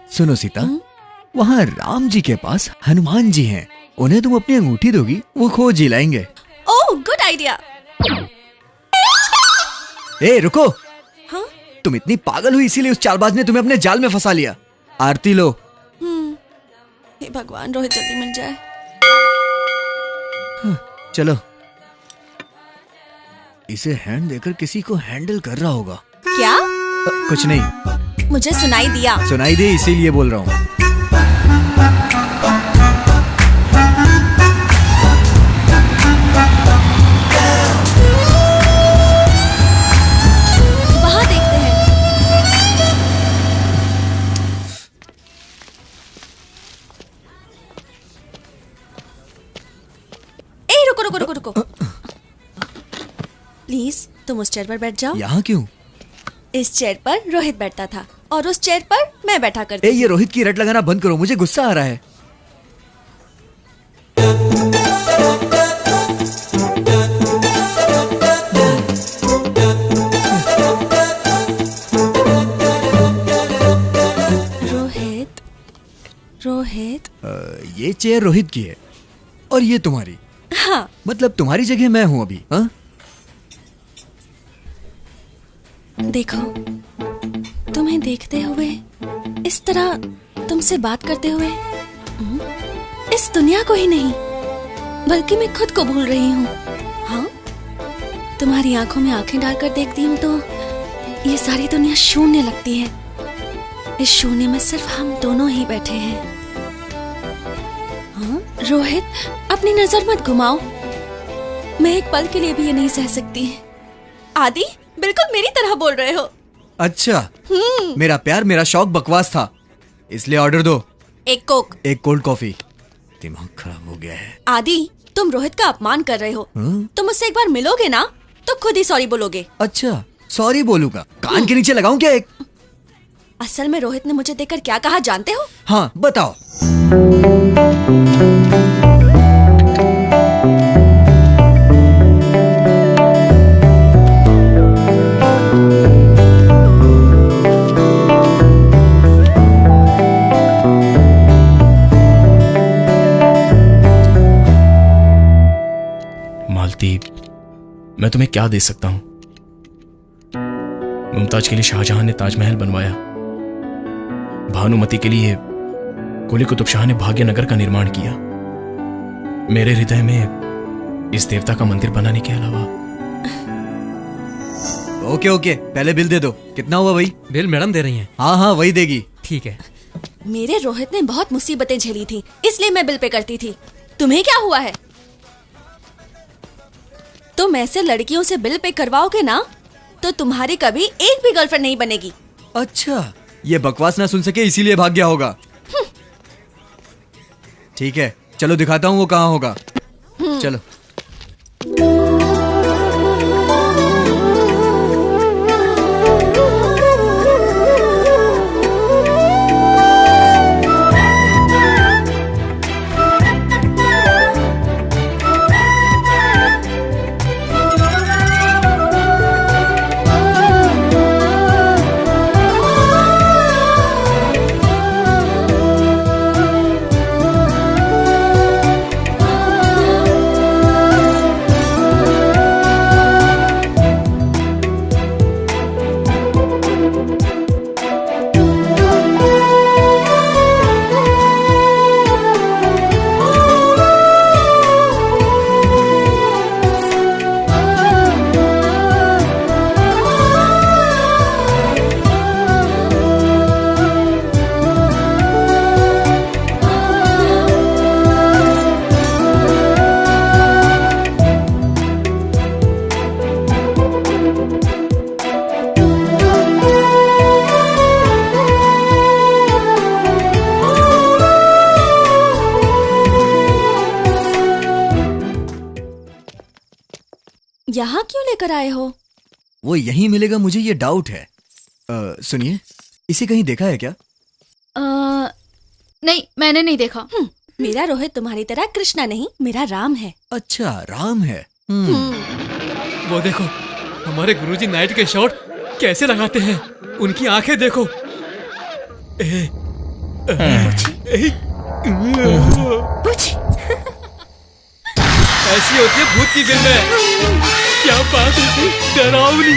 सुनो सीता, वहाँ राम जी के पास हनुमान जी हैं। उन्हें तुम अपनी अंगूठी दोगी, वो खोज ही लाएंगे। ओह, गुड आइडिया। ए रुको। हाँ? तुम इतनी पागल हुई इसीलिए उस चालबाज ने तुम्हें अपने जाल में फंसा लिया। आरती लो। हे भगवान, रोहित जल्दी मिल जाए। चलो। इसे हैंड देकर किसी को हैंडल कर रहा होगा। क्या? कुछ नहीं, मुझे सुनाई दिया। सुनाई दे इसीलिए बोल रहा हूँ। वहाँ देखते हैं। ए रुको रुको रुको रुको। प्लीज तुम उस चेयर पर बैठ जाओ। यहाँ क्यों? इस चेयर पर रोहित बैठता था और उस चेयर पर मैं बैठा करती। ए ये रोहित की रट लगाना बंद करो, मुझे गुस्सा आ रहा है। रोहित, रोहित। ये चेयर रोहित की है और ये तुम्हारी। हाँ। मतलब तुम्हारी जगह मैं हूँ अभी। हाँ? देखो, तुम्हें देखते हुए, इस तरह तुमसे बात करते हुए, इस दुनिया को ही नहीं बल्कि मैं खुद को भूल रही हूँ। हाँ, तुम्हारी आंखों में आंखें डालकर देखती हूँ तो ये सारी दुनिया शून्य लगती है। इस शून्य में सिर्फ हम दोनों ही बैठे हैं। हाँ रोहित, अपनी नजर मत घुमाओ। मैं एक पल के लिए भी ये नहीं सह सकती। आदि, बिल्कुल मेरी तरह बोल रहे हो। अच्छा, मेरा प्यार, मेरा शौक बकवास था, इसलिए ऑर्डर दो। एक कोक, एक कोल्ड कॉफी। दिमाग खराब हो गया है। आदि, तुम रोहित का अपमान कर रहे हो। तुम उससे एक बार मिलोगे ना तो खुद ही सॉरी बोलोगे। अच्छा, सॉरी बोलूंगा? कान के नीचे लगाऊं क्या एक? असल में रोहित ने मुझे देखकर क्या कहा जानते हो? हाँ बताओ। मालती, मैं तुम्हें क्या दे सकता हूं? मुमताज के लिए शाहजहां ने ताजमहल बनवाया, भानुमति के लिए कुली कुतुब शाह ने भाग्यनगर का निर्माण किया। मेरे हृदय में इस देवता का मंदिर बनाने के अलावा। ओके ओके, पहले बिल दे दो। कितना हुआ भाई? बिल मैडम दे रही हैं। हाँ हाँ वही देगी। ठीक है। मेरे रोहित ने बहुत मुसीबतें झेली थी, इसलिए मैं बिल पे करती थी। तुम्हें क्या हुआ है? तुम ऐसे लड़कियों से बिल पे करवाओगे ना तो तुम्हारी कभी एक भी गर्लफ्रेंड नहीं बनेगी। अच्छा, ये बकवास ना सुन सके इसीलिए भाग गया होगा। ठीक है, चलो दिखाता हूँ वो कहाँ होगा। चलो। यहाँ क्यों लेकर आए हो? वो यहीं मिलेगा, मुझे ये डाउट है। सुनिए, इसे कहीं देखा है क्या? नहीं, मैंने नहीं देखा। मेरा रोहित तुम्हारी तरह कृष्णा नहीं, मेरा राम है। अच्छा, राम है। वो देखो, हमारे गुरुजी नाइट के शॉट कैसे लगाते हैं। उनकी आंखें देखो। ऐसी होती है भूत की फिल्में। क्या बात है, डरावनी।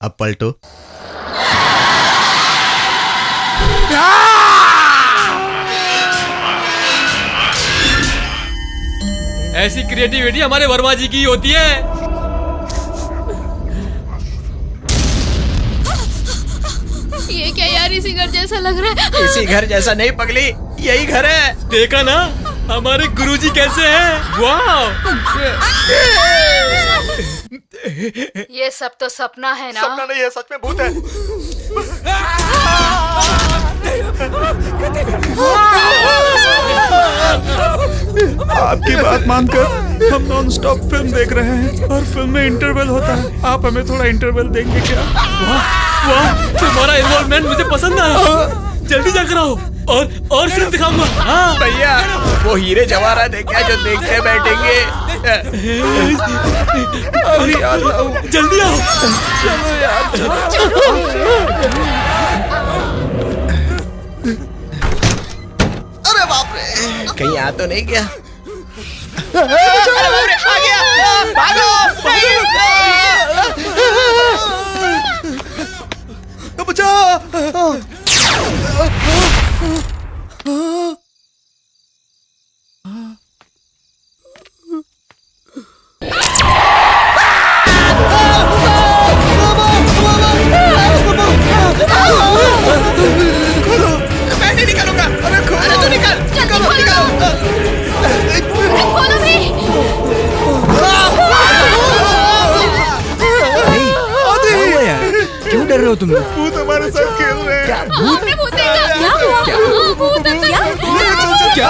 अब पलटो। ऐसी क्रिएटिविटी हमारे वर्मा जी की होती है। ये क्या यार, इसी घर जैसा लग रहा है। इसी घर जैसा नहीं पगली, यही घर है। देखा ना हमारे गुरुजी कैसे हैं। वाह, ये सब तो सपना है ना। सपना नहीं है, सच में भूत है। आपकी बात मानकर हम नॉन स्टॉप फिल्म देख रहे हैं और फिल्म में इंटरवल होता है। आप हमें थोड़ा इंटरवल देंगे क्या? वाह, तुम्हारा इन्वॉल्वमेंट मुझे पसंद आया। जल्दी जाकर आओ और फिल्म दिखाऊंगा। हाँ भैया, वो हीरे जवाहरात है क्या जो देखते बैठेंगे? अभी आता हूँ, जल्दी आओ। चलो यार, अरे बाप रे, कहीं आ तो नहीं गया? आ गया, भागो, बचाओ। मैं नहीं निकालूंगा। अरे तू निकाल। खोलो भी। क्यों डर रहे हो तुम लोग? भूत हमारे साथ खेल रहे हैं। क्या भूत? हमने भूत देखा। क्या हुआ? भूत है क्या? क्या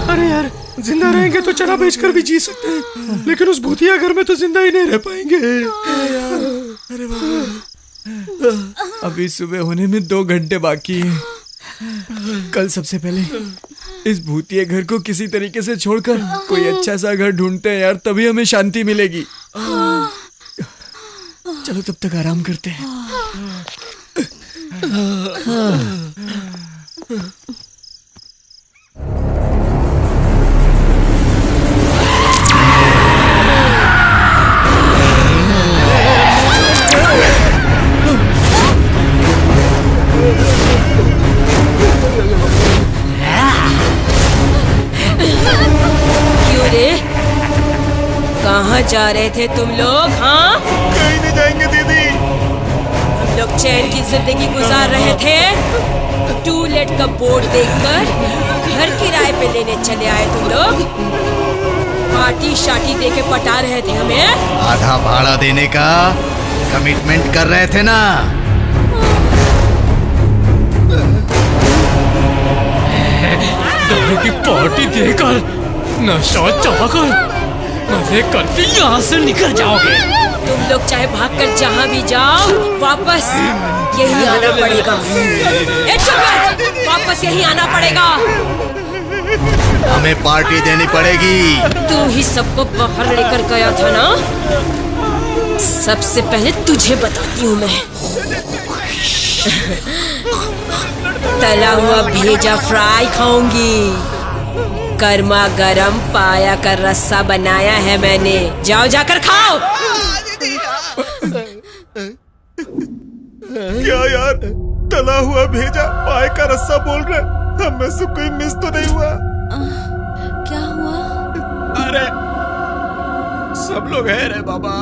अरे यार, जिंदा रहेंगे तो चना बेचकर भी जी सकते हैं, लेकिन उस भूतिया घर में तो जिंदा ही नहीं रह पाएंगे। अरे अभी सुबह होने में 2 घंटे बाकी है। कल सबसे पहले इस भूतिया घर को किसी तरीके से छोड़कर कोई अच्छा सा घर ढूंढते हैं यार, तभी हमें शांति मिलेगी। चलो तब तक आराम करते हैं। कहाँ जा रहे थे तुम लोग? हाँ, कहीं नहीं जाएंगे दीदी। हम लोग चैन की जिंदगी गुजार रहे थे। टू लेट का बोर्ड देखकर घर किराए पे लेने चले आए तुम लोग। पार्टी शाटी दे के पटा रहे थे हमें। आधा भाड़ा देने का कमिटमेंट कर रहे थे ना। दारू की पार्टी देकर, नशा चढ़ाकर, मजे करके यहाँ से निकल जाओगे। तुम लोग चाहे भागकर जहाँ भी जाओ, वापस यही आना पड़ेगा। वापस यही आना पड़ेगा। हमें पार्टी देनी पड़ेगी। तू ही सबको बाहर लेकर गया था ना? सबसे पहले तुझे बताती हूँ मैं। तला हुआ भेजा फ्राई खाऊंगी। गर्मा गरम पाया का रस्सा बनाया है मैंने, जाओ जाकर खाओ। क्या यार, तला हुआ भेजा पाए का रस्सा बोल रहे? हमें से कोई मिस तो नहीं हुआ? क्या हुआ? अरे सब लोग हैं रे बाबा।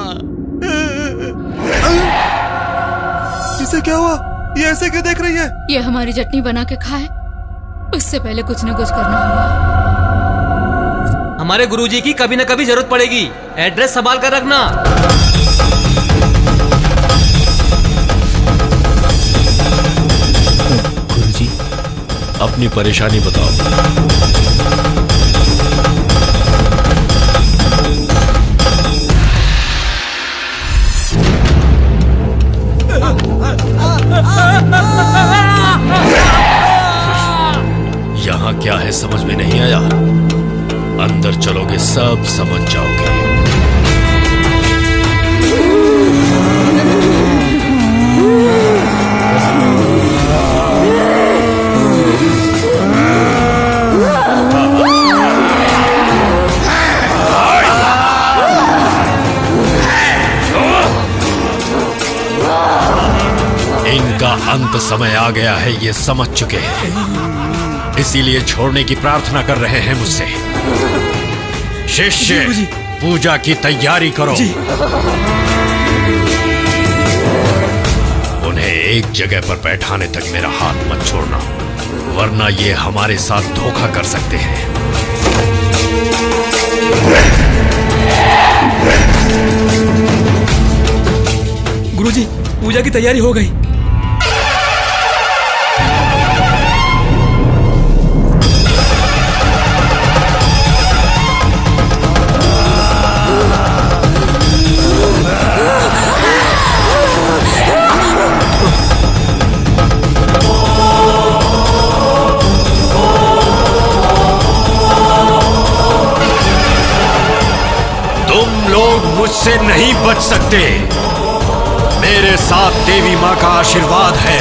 इसे क्या हुआ? ये ऐसे क्यों देख रही है? ये हमारी चटनी बना के खाए, उससे पहले कुछ न कुछ करना होगा। हमारे गुरुजी की कभी न कभी जरूरत पड़ेगी। एड्रेस संभाल कर रखना। गुरुजी, अपनी परेशानी बताओ। यहाँ क्या है समझ में नहीं आया? अंदर चलोगे सब समझ जाओगे। अंत समय आ गया है ये समझ चुके हैं, इसीलिए छोड़ने की प्रार्थना कर रहे हैं मुझसे। शिष्य, पूजा की तैयारी करो। उन्हें एक जगह पर बैठाने तक मेरा हाथ मत छोड़ना, वरना ये हमारे साथ धोखा कर सकते हैं। गुरुजी, पूजा की तैयारी हो गई। मुझसे नहीं बच सकते। मेरे साथ देवी माँ का आशीर्वाद है।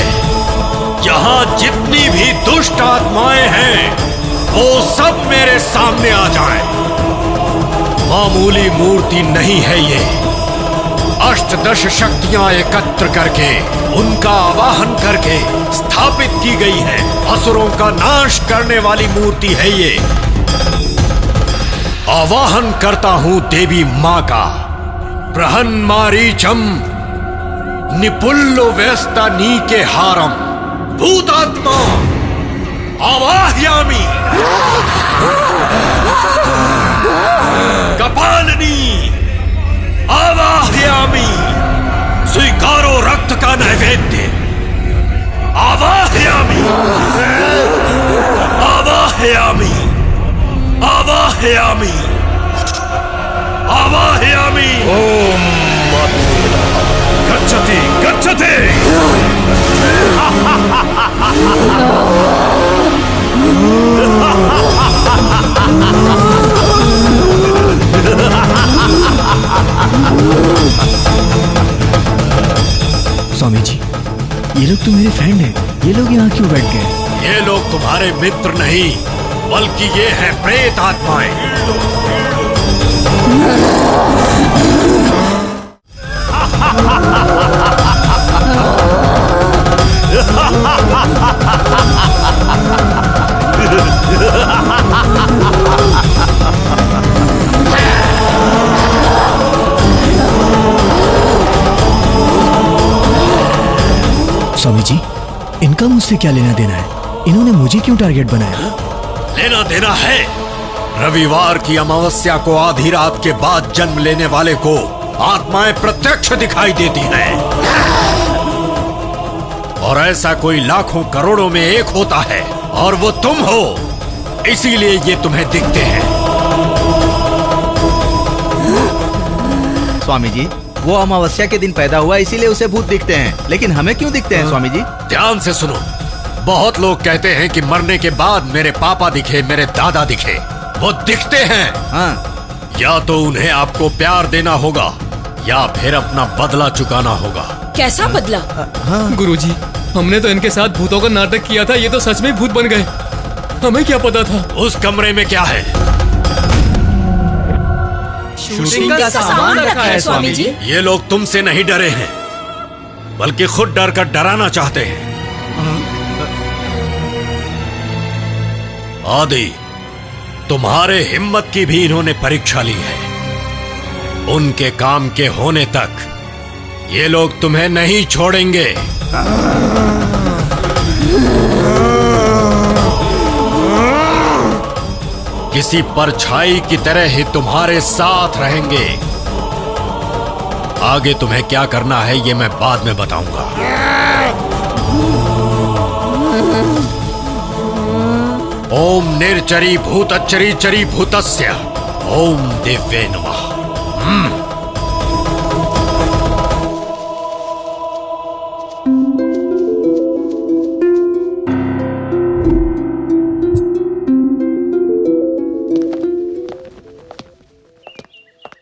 यहाँ जितनी भी दुष्ट आत्माएं हैं वो सब मेरे सामने आ जाएं। मामूली मूर्ति नहीं है ये, अष्टदश शक्तियां एकत्र करके उनका आवाहन करके स्थापित की गई है। असुरों का नाश करने वाली मूर्ति है ये। आवाहन करता हूं देवी मां का। बृहन्मारीचम निपुल्लो व्यस्ता नीके हारम भूतात्मा आवाह्यामि। कपालिनी आवाह्यामि। स्वीकारो रक्त का नैवेद्य। आवाह्यामि आवाह्यामि आवाह्यामि आवाह्यामि। ओम गच्छति गच्छति। स्वामी जी, ये लोग तो मेरे फ्रेंड हैं। ये लोग यहाँ क्यों बैठ गए? ये लोग तुम्हारे मित्र नहीं बल्कि ये हैं प्रेत आत्माएं। स्वामी जी, इनका मुझसे क्या लेना देना है? इन्होंने मुझे क्यों टारगेट बनाया? लेना देना है। रविवार की अमावस्या को आधी रात के बाद जन्म लेने वाले को आत्माएं प्रत्यक्ष दिखाई देती हैं। और ऐसा कोई लाखों करोड़ों में एक होता है और वो तुम हो, इसीलिए ये तुम्हें दिखते हैं। स्वामी जी, वो अमावस्या के दिन पैदा हुआ इसीलिए उसे भूत दिखते हैं, लेकिन हमें क्यों दिखते हैं स्वामी जी? ध्यान से सुनो। बहुत लोग कहते हैं कि मरने के बाद मेरे पापा दिखे, मेरे दादा दिखे। वो दिखते हैं। हाँ। या तो उन्हें आपको प्यार देना होगा या फिर अपना बदला चुकाना होगा। कैसा बदला? हाँ। गुरुजी, हमने तो इनके साथ भूतों का नाटक किया था, ये तो सच में भूत बन गए। हमें क्या पता था? उस कमरे में क्या है? शूटिंग का सामान रखा है स्वामी जी। ये लोग तुमसे नहीं डरे हैं बल्कि खुद डर कर डराना चाहते हैं। आदि, तुम्हारे हिम्मत की भी इन्होंने परीक्षा ली है। उनके काम के होने तक ये लोग तुम्हें नहीं छोड़ेंगे। किसी परछाई की तरह ही तुम्हारे साथ रहेंगे। आगे तुम्हें क्या करना है ये मैं बाद में बताऊंगा। ओम निर्चरी भूतच्चरी चरी भूतस्य ओम दिव्ये नमः।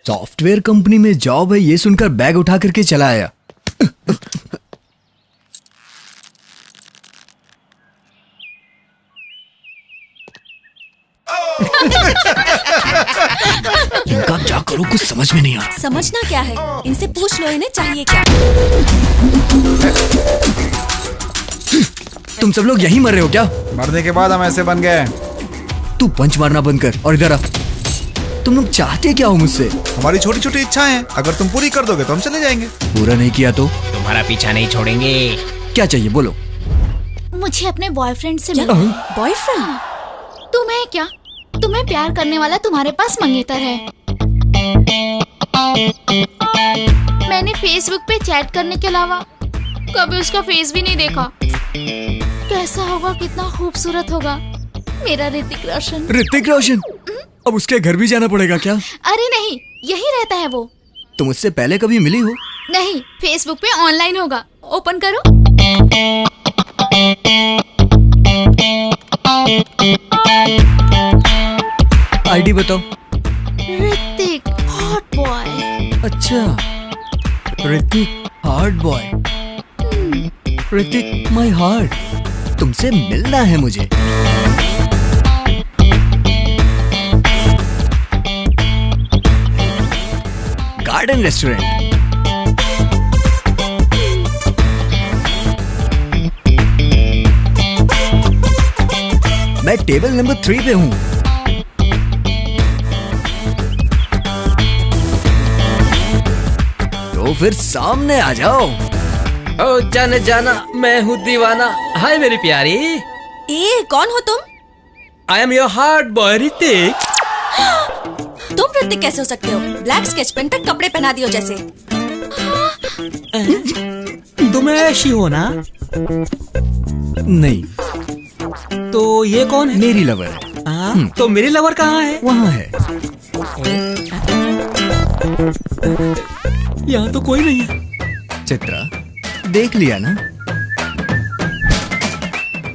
सॉफ्टवेयर कंपनी में जॉब है ये सुनकर बैग उठा करके चला आया। इनका क्या करूं कुछ समझ में नहीं आ रहा। समझना क्या है, इनसे पूछ लो इन्हें चाहिए क्या। तुम सब लोग यहीं मर रहे हो क्या? मरने के बाद हम ऐसे बन गए। तू पंच मारना बंद कर और इधर आ। तुम लोग चाहते क्या हो मुझसे? हमारी छोटी छोटी इच्छाएं हैं, अगर तुम पूरी कर दोगे तो हम चले जाएंगे। पूरा नहीं किया तो तुम्हारा पीछा नहीं छोड़ेंगे। क्या चाहिए बोलो? मुझे अपने बॉयफ्रेंड से मिलना है। बॉयफ्रेंड? तुम्हें क्या? तुम्हें प्यार करने वाला तुम्हारे पास मंगेतर है। मैंने फेसबुक पे चैट करने के अलावा कभी उसका फेस भी नहीं देखा। कैसा होगा, कितना खूबसूरत होगा मेरा ऋतिक रोशन। ऋतिक रोशन? अब उसके घर भी जाना पड़ेगा क्या? अरे नहीं, यही रहता है वो। तुम उससे पहले कभी मिली हो? नहीं, फेसबुक पे ऑनलाइन होगा। ओपन करो। आईडी बताओ। Hrithik hot boy. अच्छा, Hrithik heart boy. Hrithik my heart, तुमसे मिलना है मुझे। Garden restaurant. मैं टेबल नंबर 3 पे हूँ। तो फिर सामने आ जाओ। ओ जाने जाना, मैं हूँ दीवाना। हाय मेरी प्यारी। ए, कौन हो तुम? I am your heart boy Hrithik. तुम ऋतिक कैसे हो सकते हो? ब्लैक स्केच पेन पे कपड़े पहना दियो जैसे। तुम ऐसी हो ना? नहीं। तो ये कौन है? मेरी लवर है। तो मेरी लवर कहाँ है? वहाँ है। यहाँ तो कोई नहीं है। चित्रा, देख लिया ना?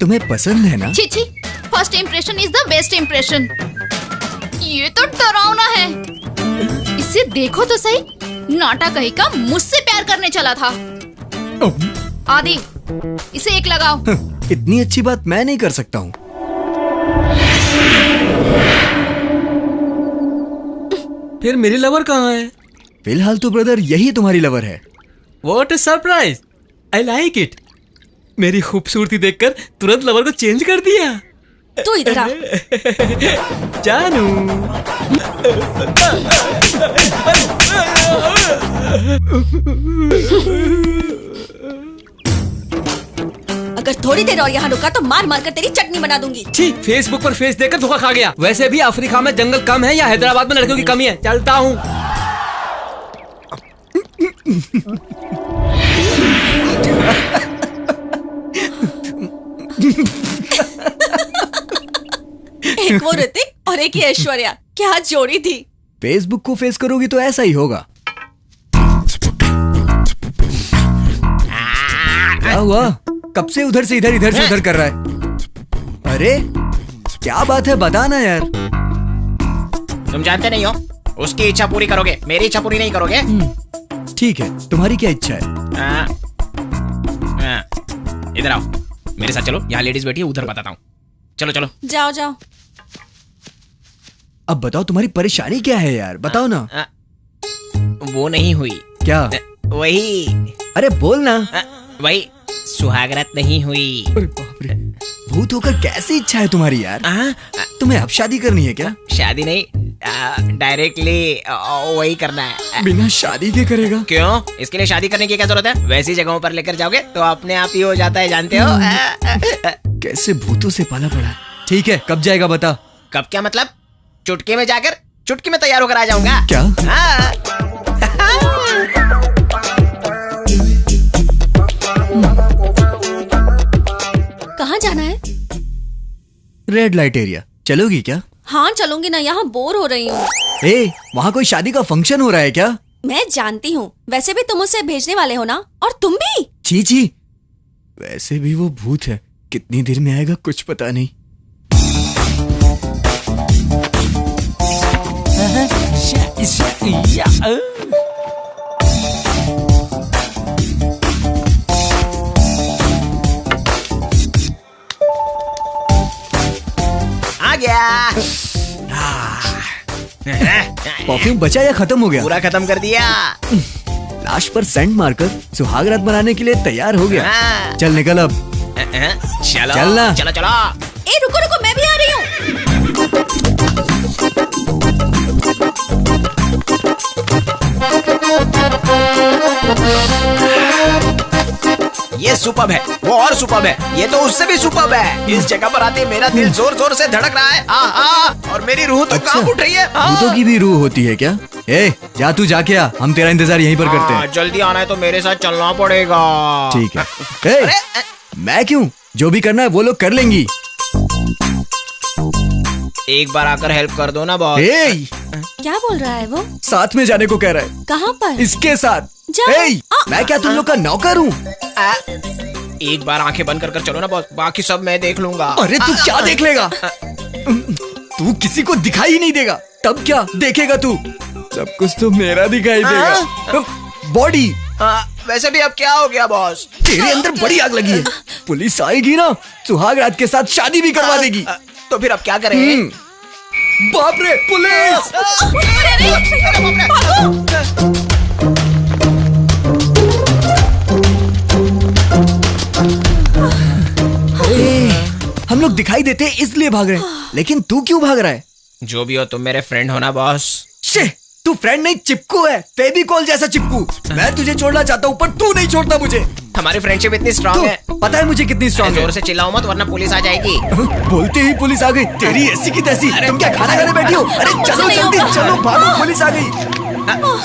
तुम्हें पसंद है ना? छी छी, first impression is the best impression. ये तो डरावना है। इसे देखो तो सही, नाटा कहीं का मुझसे प्यार करने चला था। आदि, इसे एक लगाओ। इतनी अच्छी बात मैं नहीं कर सकता हूँ। फिर मेरी लवर कहाँ है? फिलहाल तो ब्रदर यही तुम्हारी लवर है। What a surprise! I like it. मेरी खूबसूरती देखकर तुरंत लवर को चेंज कर दिया। तू इधर आ। जानू। अगर थोड़ी देर और यहाँ रुका तो मार मार कर तेरी चटनी बना दूंगी। छी, फेसबुक पर फेस देखकर धोखा खा गया। वैसे भी अफ्रीका में जंगल कम है या हैदराबाद में लड़कियों की कमी है। चलता हूँ। एक वो ऋतिक और एक ये ऐश्वर्या, क्या जोड़ी थी। फेसबुक को फेस करोगी तो ऐसा ही होगा। क्या हुआ? कब से उधर से इधर, इधर से उधर कर रहा है? अरे क्या बात है, बताना यार। तुम जानते नहीं हो, उसकी इच्छा पूरी करोगे, मेरी इच्छा पूरी नहीं करोगे। ठीक है, तुम्हारी क्या इच्छा है? इधर आओ, मेरे साथ चलो। यहाँ लेडीज बैठी है, उधर बताता हूँ। चलो चलो। जाओ जाओ। अब बताओ तुम्हारी परेशानी क्या है यार, बताओ ना। वो नहीं हुई। क्या? वही। अरे बोल ना। वही सुहागरात नहीं हुई। अरे बाप रे, भूत होकर कैसी इच्छा है तुम्हारी यार? तुम्हें अब शादी करनी है क्या? शादी नहीं, डायरेक्टली वही करना है। बिना शादी के करेगा? क्यों? इसके लिए शादी करने की क्या जरूरत है? वैसी जगहों पर लेकर जाओगे तो अपने आप ही हो जाता है, जानते हो। कैसे भूतों से पाला पड़ा। ठीक है, कब जाएगा बता। कब क्या मतलब? चुटकी में जाकर चुटकी में तैयार होकर आ जाऊंगा। क्या? कहाँ जाना है? Red light area. चलोगी क्या? हाँ चलूंगी ना, यहाँ बोर हो रही हूँ। ए, वहाँ कोई शादी का फंक्शन हो रहा है क्या? मैं जानती हूँ, वैसे भी तुम उसे भेजने वाले हो ना, और तुम भी। छी छी, वैसे भी वो भूत है, कितनी देर में आएगा कुछ पता नहीं। आ गया। परफ्यूम बचा या खत्म हो गया? पूरा खत्म कर दिया। लाश पर सेंट मारकर सुहागरात बनाने के लिए तैयार हो गया। चल निकल अब। चलो चलना। चलो चलो। ए रुको रुको, मैं भी आ रही हूँ। ये सुपर्ब है, वो और सुपर्ब है, ये तो उससे भी सुपर्ब है। इस जगह पर आते मेरा दिल जोर जोर से धड़क रहा है। और मेरी रूह तो कांप उठ रही है। भूतों की भी रूह होती है क्या? ए जा, तू जाके आ, हम तेरा इंतजार यहीं पर करते हैं। जल्दी आना है तो मेरे साथ चलना पड़ेगा। ठीक है। ए, मैं क्यों? जो भी करना है वो लोग कर लेंगी। एक बार आकर हेल्प कर दो ना बॉस। ए, क्या बोल रहा है वो? साथ में जाने को कह रहा है। कहाँ पर? इसके साथ। जा। ए, मैं क्या तुम लोग का नौकर हूँ? एक बार आंखें बंद कर चलो ना बॉस, बाकी सब मैं देख लूंगा। अरे तू क्या देख लेगा? तू किसी को दिखाई ही नहीं देगा, तब क्या देखेगा तू? सब कुछ तो मेरा दिखाई देगा। बॉडी। वैसे भी अब क्या हो गया बॉस? तेरे अंदर बड़ी आग लगी है। पुलिस आएगी ना, सुहाग रात के साथ शादी भी करवा देगी। तो फिर अब क्या करें? बाप रे, पुलिस! हम लोग दिखाई देते इसलिए भाग रहे हैं, लेकिन तू क्यों भाग रहा है? जो भी हो तुम मेरे फ्रेंड हो ना बॉस। शे, तू फ्रेंड नहीं चिपकू है, फेविकॉल जैसा चिपकू। मैं तुझे छोड़ना चाहता हूँ पर तू नहीं छोड़ता मुझे। हमारी फ्रेंडशिप इतनी स्ट्रांग है। पता है मुझे कितनी स्ट्रांग है। जोर से चिल्लाओ मत वरना पुलिस आ जाएगी। बोलते ही पुलिस आ गई, तेरी ऐसी की तैसी। तुम क्या खाना खाने बैठी हो? अरे चलो जल्दी चलो, भागो, पुलिस आ गई।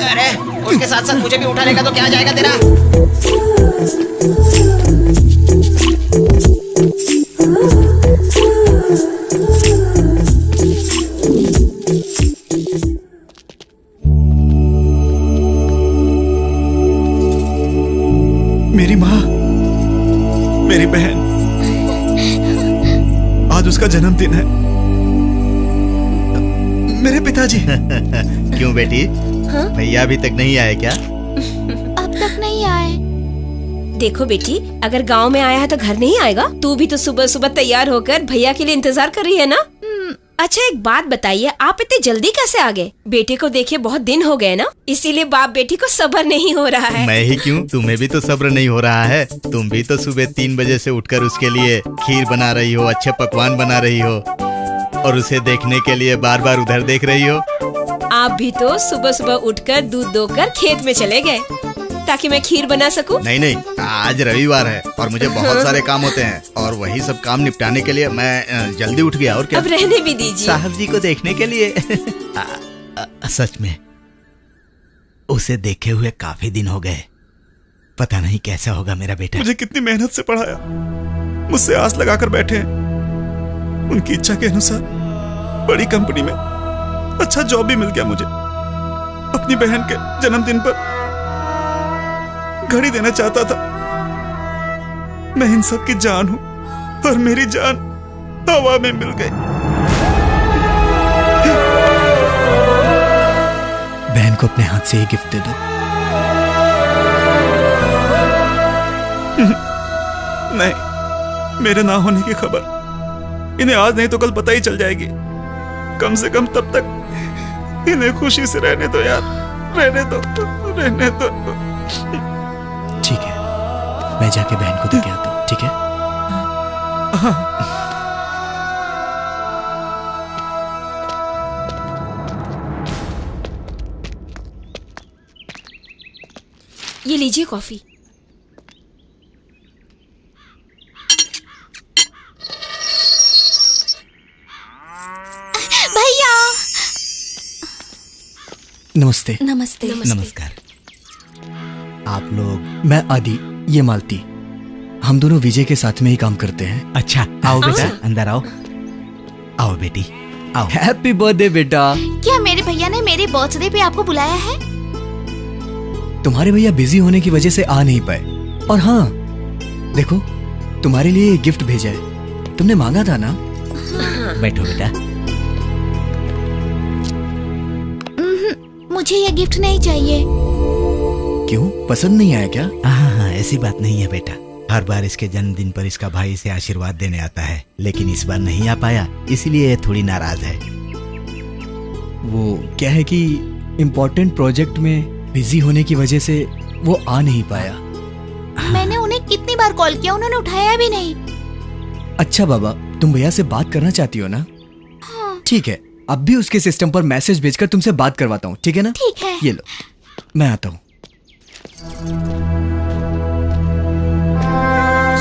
अरे उसके साथ साथ मुझे भी उठा लेगा तो क्या जाएगा तेरा? मेरी माँ, मेरी बहन, आज उसका जन्मदिन है। मेरे पिताजी। क्यों बेटी, भैया अभी तक नहीं आए क्या? अब तक नहीं आए। देखो बेटी, अगर गांव में आया है तो घर नहीं आएगा। तू भी तो सुबह सुबह तैयार होकर भैया के लिए इंतजार कर रही है ना? अच्छा एक बात बताइए, आप इतने जल्दी कैसे आ गए? बेटे को देखे बहुत दिन हो गए ना, इसीलिए बाप बेटी को सब्र नहीं हो रहा है। मैं ही क्यों, तुम्हें भी तो सब्र नहीं हो रहा है। तुम भी तो सुबह 3 बजे से उठकर उसके लिए खीर बना रही हो, अच्छे पकवान बना रही हो, और उसे देखने के लिए बार बार उधर देख रही हो। आप भी तो सुबह सुबह उठकर दूध दोकर खेत में चले गए ताकि मैं खीर बना सकूं। नहीं, आज रविवार है और मुझे बहुत सारे काम होते हैं, और वही सब काम निपटाने के लिए मैं जल्दी उठ गया। और क्या, अब रहने भी दीजिए। साहब जी को देखने के लिए। सच में उसे देखे हुए काफी दिन हो गए। पता नहीं कैसा होगा मेरा बेटा। मुझे कितनी मेहनत से पढ़ाया, मुझसे आस लगाकर बैठे हैं। उनकी इच्छा के अनुसार बड़ी कंपनी में अच्छा जॉब भी मिल गया मुझे। अपनी बहन के जन्मदिन पर घड़ी देना चाहता था। मैं इन सब की जान हूं और मेरी जान हवा में मिल गई। बहन को अपने हाथ से ही गिफ्ट दे दो। नहीं, मेरे ना होने की खबर इन्हें आज नहीं तो कल पता ही चल जाएगी। कम से कम तब तक इन्हें खुशी से रहने दो यार, रहने दो। ठीक है, मैं जाके बहन को देके आता हूँ। ठीक है? ये लीजिए कॉफी। भैया। नमस्ते। नमस्ते। नमस्कार। आप लोग? मैं आदि, ये मालती। हम दोनों विजय के साथ में ही काम करते हैं। अच्छा, आओ बेटा, अंदर आओ। आओ बेटी, आओ। हैप्पी बर्थडे बेटा। क्या मेरे भैया ने मेरे बर्थडे पे आपको बुलाया है? तुम्हारे भैया बिजी होने की वजह से आ नहीं पाए। और हाँ, देखो तुम्हारे लिए ये गिफ्ट भेजा है, तुमने मांगा था ना। बैठो बेटा। मुझे ये गिफ्ट नहीं चाहिए। क्यों, पसंद नहीं आया क्या? हाँ, ऐसी बात नहीं है बेटा। हर बार इसके जन्मदिन पर इसका भाई इसे आशीर्वाद देने आता है, लेकिन इस बार नहीं आ पाया, इसलिए ये थोड़ी नाराज है। वो क्या है कि इम्पोर्टेंट प्रोजेक्ट में बिजी होने की वजह से वो आ नहीं पाया। मैंने उन्हें कितनी बार बार कॉल किया, उन्होंने उठाया भी नहीं। अच्छा बाबा, तुम भैया से बात करना चाहती हो ना? हाँ। ठीक है, अब भी उसके सिस्टम पर मैसेज भेजकर तुमसे बात करवाता हूँ, ठीक है ना? ठीक है। ये लो, मैं आता हूँ।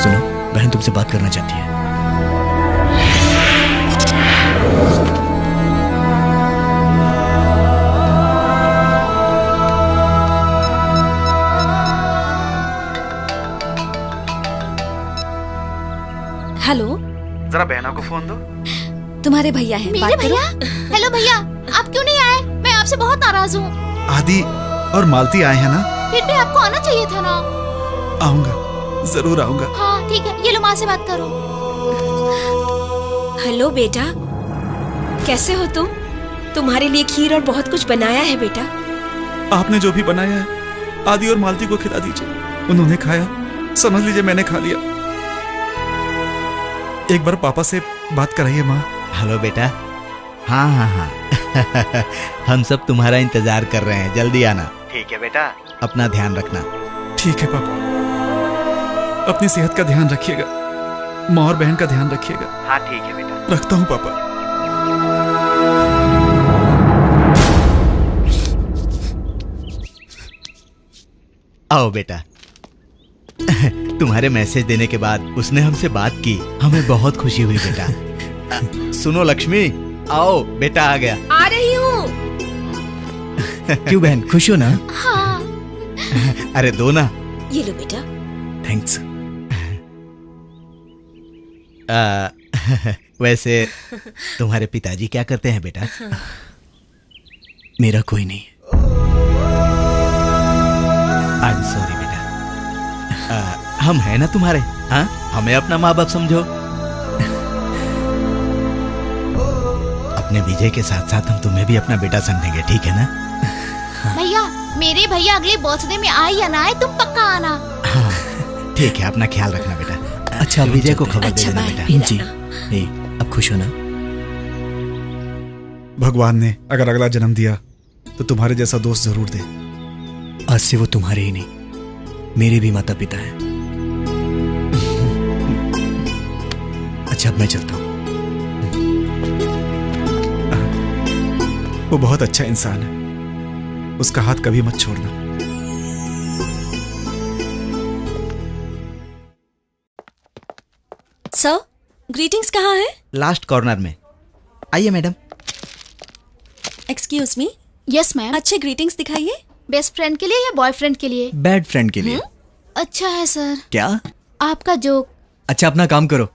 सुनो, बहन तुमसे बात करना चाहती है। हेलो, जरा बहना को फोन दो। तुम्हारे भैया हैं, मेरे भैया? हेलो भैया, आप क्यों नहीं आए? मैं आपसे बहुत नाराज हूँ। आदि और मालती आए हैं ना? फिर भी आपको आना चाहिए था ना। आऊंगा, जरूर आऊंगा। हाँ ठीक है, ये लो माँ से बात करो। हेलो बेटा, कैसे हो तुम? तुम्हारे लिए खीर और बहुत कुछ बनाया है बेटा। आपने जो भी बनाया है आदि और मालती को खिला दीजिए। उन्होंने खाया, समझ लीजिए मैंने खा लिया। एक बार पापा से बात कराइए माँ। हेलो बेटा। हाँ हाँ हाँ हम सब तुम्हारा इंतजार कर रहे हैं, जल्दी आना। ठीक है बेटा, अपना ध्यान रखना। ठीक है पापा, अपनी सेहत का ध्यान रखिएगा, माँ और बहन का ध्यान रखिएगा। हाँ ठीक है बेटा, रखता हूँ पापा। आओ बेटा। तुम्हारे मैसेज देने के बाद उसने हमसे बात की, हमें बहुत खुशी हुई बेटा। सुनो लक्ष्मी, आओ बेटा आ गया। आ रही हूँ। क्यों बहन, खुश हो ना? हाँ। अरे दो ना। ये लो बेटा। थैंक्स। वैसे तुम्हारे पिताजी क्या करते हैं बेटा? मेरा कोई नहीं। आई एम सॉरी बेटा। हम हैं ना तुम्हारे, हाँ? हमें अपना माँ बाप समझो। अपने विजय के साथ साथ हम तुम्हें भी अपना बेटा समझेंगे, ठीक है ना? भैया, मेरे भैया अगले बर्थडे में आए या ना आए, तुम पक्का आना। हाँ ठीक है, अपना ख्याल रखना बेटा। अच्छा, विजय को खबर अच्छा, दे देना बाय। बेटा। जी। अब खुश हो ना? भगवान ने अगर अगला जन्म दिया तो तुम्हारे जैसा दोस्त जरूर दे। आज से वो तुम्हारे ही नहीं, मेरे भी माता पिता हैं। अच्छा, अब मैं चलता हूँ। वो बहुत अच्छा इंसान है, उसका हाथ कभी मत छोड़ना। सर, ग्रीटिंग्स कहाँ है? लास्ट कॉर्नर में। आइए madam. Excuse me. Yes ma'am. अच्छे ग्रीटिंग्स दिखाइए। बेस्ट फ्रेंड के लिए या बॉयफ्रेंड के लिए? बैड फ्रेंड के लिए। अच्छा है सर। क्या? आपका जोक। अच्छा, अपना काम करो।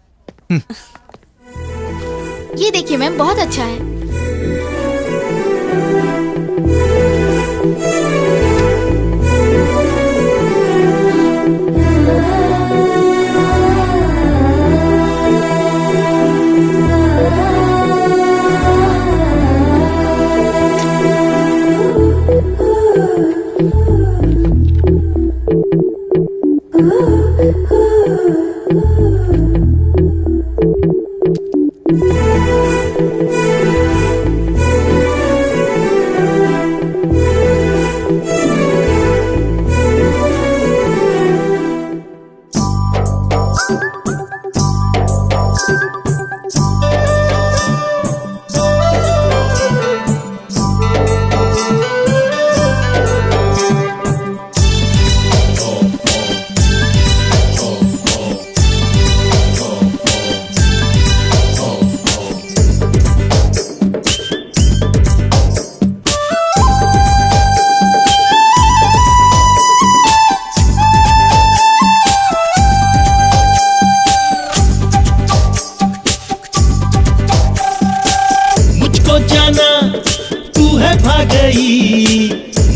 ये देखिए मैम, बहुत अच्छा है।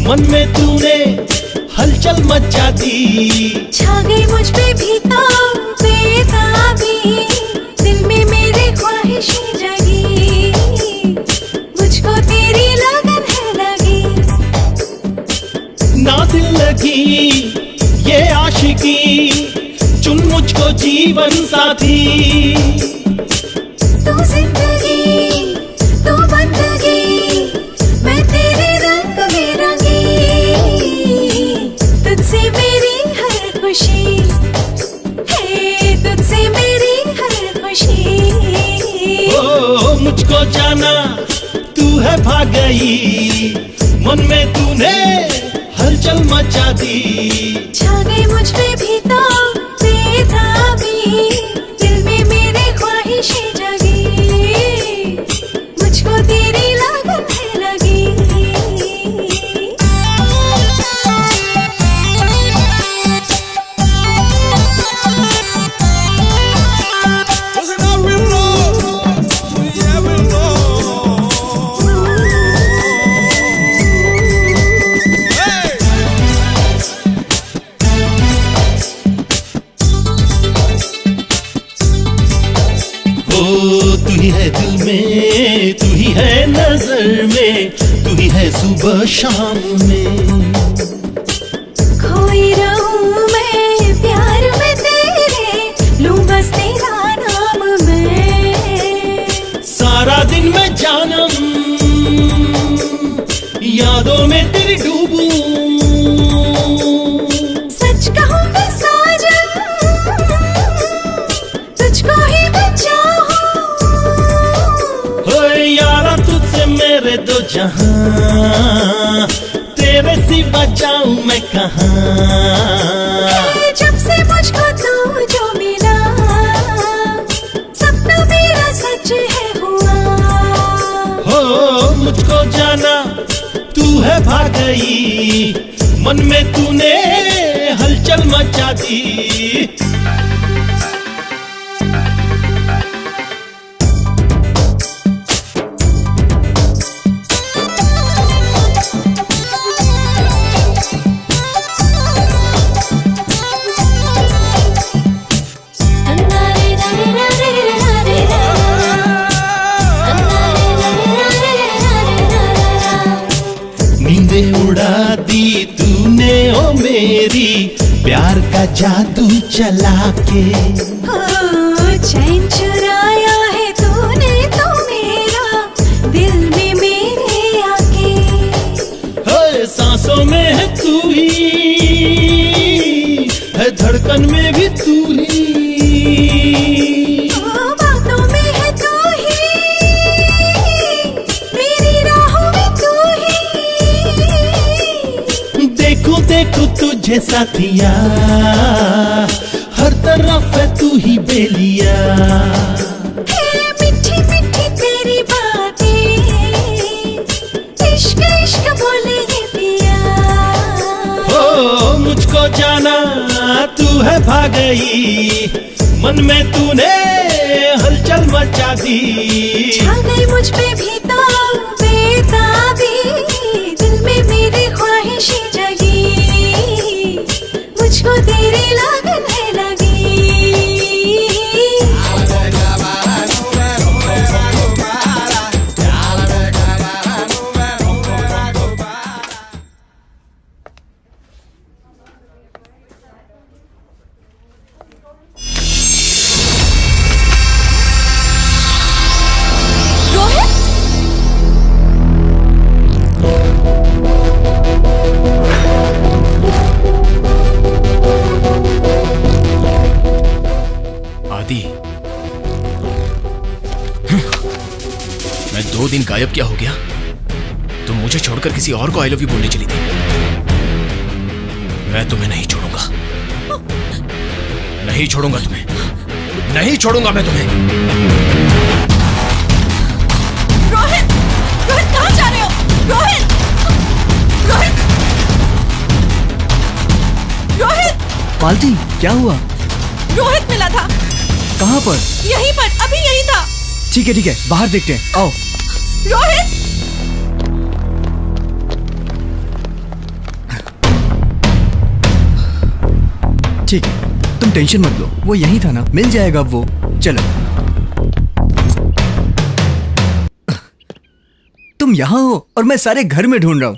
मन में तूने हलचल मचा दी। छा गई मुझ पे भी तो बेताबी, दिल में मेरे ख्वाहिशें जगी, मुझको तेरी लगन है लगी। ना दिल लगी ये आशिकी, चुन मुझको जीवन साथी। तू जिंदगी तू बंदगी, मैं तेरे रंग में रंगी, तुझसे मेरी हर खुशी छा गई, मन में तूने हलचल मचा दी। छा गई मुझ पे भी तो बेताबी, दिल में मेरे ख्वाहिशें जगी, मुझको तेरी लगन है लगी। तू ही है दिल में, तू ही है नजर में, तू ही है सुबह शाम में। खोई रहूं मैं प्यार में तेरे, लूं बस तेरा नाम मैं। सारा दिन मैं जानम यादों में तेरी डूबूं। सच कहूं मैं साजन, तुझको ही मैं चाहूं। यारा तुझसे मेरे दो जहां, तेरे सिवा जाऊं मैं कहां। जब से मुझको तू जो मिला, सपना मेरा सच है हुआ। हो मुझको जाना तू है भाग गई, मन में तूने हलचल मचा दी। उड़ा दी तूने ओ मेरी, प्यार का जादू चला के। चैन चुराया है तूने तो मेरा, दिल में मेरे आके। सांसों में है तू ही, है धड़कन में भी तू ही, बातों में है तू ही, मेरी राहों में तू ही। देखो देखो तुझे साथिया, हर तरफ है तू ही बेलिया। मीठी मीठी तेरी बातें, इश्क इश्क बोले ये पिया। हो मुझको जाना तू है भाग गई, मन में तूने हलचल मचा दी। छा गई मुझ पे भी तो बेताबी, दिल में मेरी ख्वाहिशें जगी, मुझको तेरी लगन है लगी। मैं 2 दिन गायब क्या हो गया? तुम मुझे छोड़कर किसी और को आई लव यू बोलने चली थी। मैं तुम्हें नहीं छोड़ूंगा, नहीं छोड़ूंगा तुम्हें, नहीं छोड़ूंगा मैं तुम्हें। रोहित, रोहित कहाँ जा रहे हो? रोहित, रोहित, रोहित। मालती क्या हुआ? रोहित मिला था। कहाँ पर? यहीं पर, अभी यहीं था। ठीक है बाहर देखते हैं, आओ। रोहित, ठीक है तुम टेंशन मत लो, वो यहीं था ना, मिल जाएगा वो। चलो तुम यहाँ हो और मैं सारे घर में ढूंढ रहा हूं।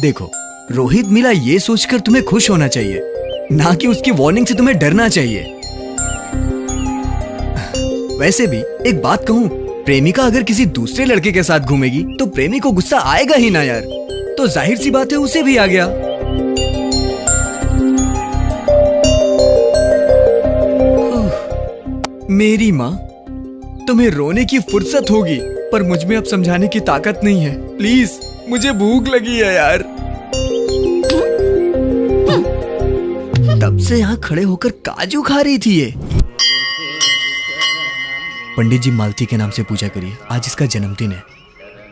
देखो रोहित मिला ये सोचकर तुम्हें खुश होना चाहिए, ना कि उसकी वार्निंग से तुम्हें डरना चाहिए। वैसे भी एक बात कहूं, प्रेमिका अगर किसी दूसरे लड़के के साथ घूमेगी तो प्रेमी को गुस्सा आएगा ही ना यार। तो जाहिर सी बात है उसे भी आ गया। मेरी माँ तुम्हें रोने की फुर्सत होगी, पर मुझ में अब समझाने की ताकत नहीं है। प्लीज, मुझे भूख लगी है यार। तब से यहाँ खड़े होकर काजू खा रही थी ये। पंडित जी मालती के नाम से पूजा करिए, आज इसका जन्मदिन है।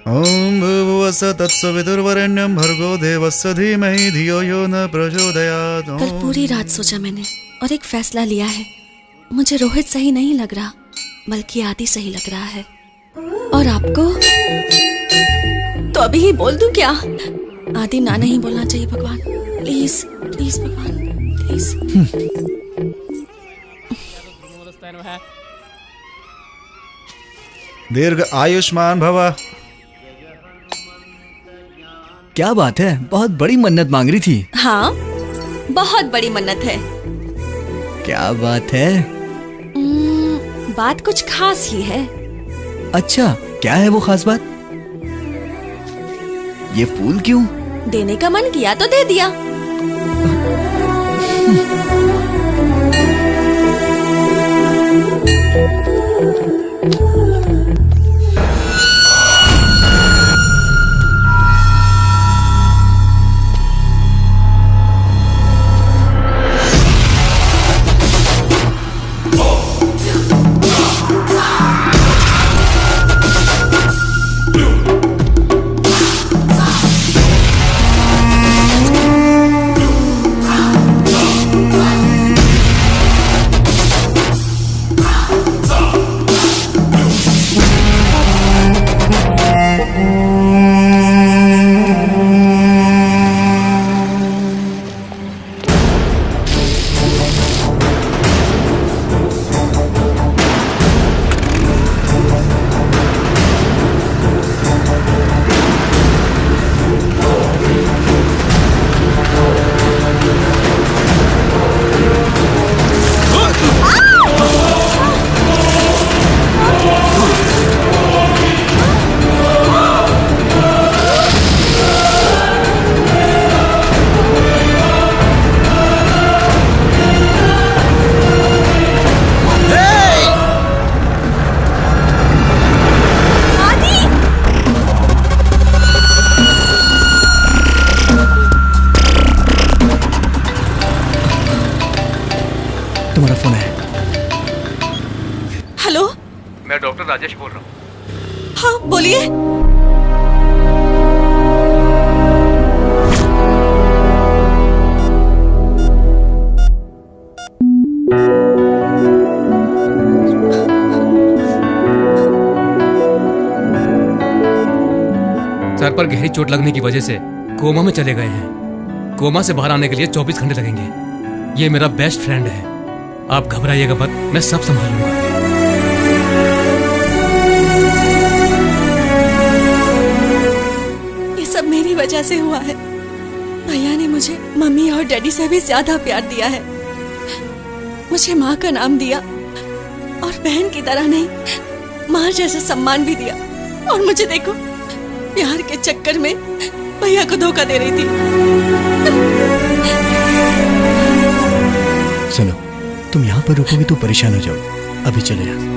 ओम भूर्भुवस्सुः तत्सवितुर्वरेण्यं भर्गो देवस्य धीमहि धियो यो न प्रचोदयात्। कल पूरी रात सोचा मैंने और एक फैसला लिया है। मुझे रोहित सही नहीं लग रहा, बल्कि आदि सही लग रहा है। और आपको तो अभी ही बोल दूं क्या? आदि ना नहीं बोलना चाहिए भगवान, प्लीज प्लीज भगवान प्लीज। दीर्घ आयुष्मान भव। क्या बात है, बहुत बड़ी मन्नत मांग रही थी। हाँ, बहुत बड़ी मन्नत है। क्या बात है? बात कुछ खास ही है। अच्छा, क्या है वो खास बात? ये फूल क्यों? देने का मन किया तो दे दिया। तुम्हारा फोन है। हेलो, मैं डॉक्टर राजेश बोल रहा हूँ। हाँ बोलिए। सर पर गहरी चोट लगने की वजह से कोमा में चले गए हैं। कोमा से बाहर आने के लिए 24 घंटे लगेंगे। ये मेरा बेस्ट फ्रेंड है, आप घबराइएगा मत, मैं सब संभाल लूंगा। ये सब मेरी वजह से हुआ है। भैया ने मुझे मम्मी और डैडी से भी ज्यादा प्यार दिया है। मुझे माँ का नाम दिया और बहन की तरह नहीं, माँ जैसा सम्मान भी दिया। और मुझे देखो, प्यार के चक्कर में भैया को धोखा दे रही थी। सुनो, तुम यहाँ पर रुकोगे तो परेशान हो जाओ, अभी चले यहाँ।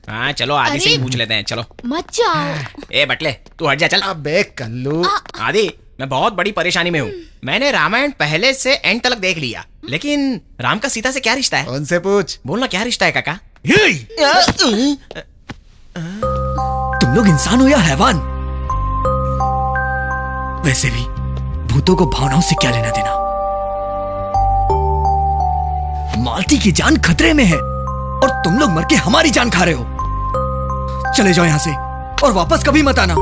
हाँ चलो आदि से ही पूछ लेते हैं, चलो। मत जाओ। ए बटले, तू हट जा, चल। अबे कल्लू। आदि, मैं बहुत बड़ी परेशानी में हूँ। मैंने रामायण पहले से एंड तक देख लिया, लेकिन राम का सीता से क्या रिश्ता है? उनसे पूछ। बोलना, क्या रिश्ता है काका? तुम तुम लोग इंसान हो या हैवान? वैसे भी भूतों को भावनाओं से क्या लेना देना? मालती की जान खतरे में है और तुम लोग मर के हमारी जान खा रहे हो। चले जाओ यहां से और वापस कभी मत आना।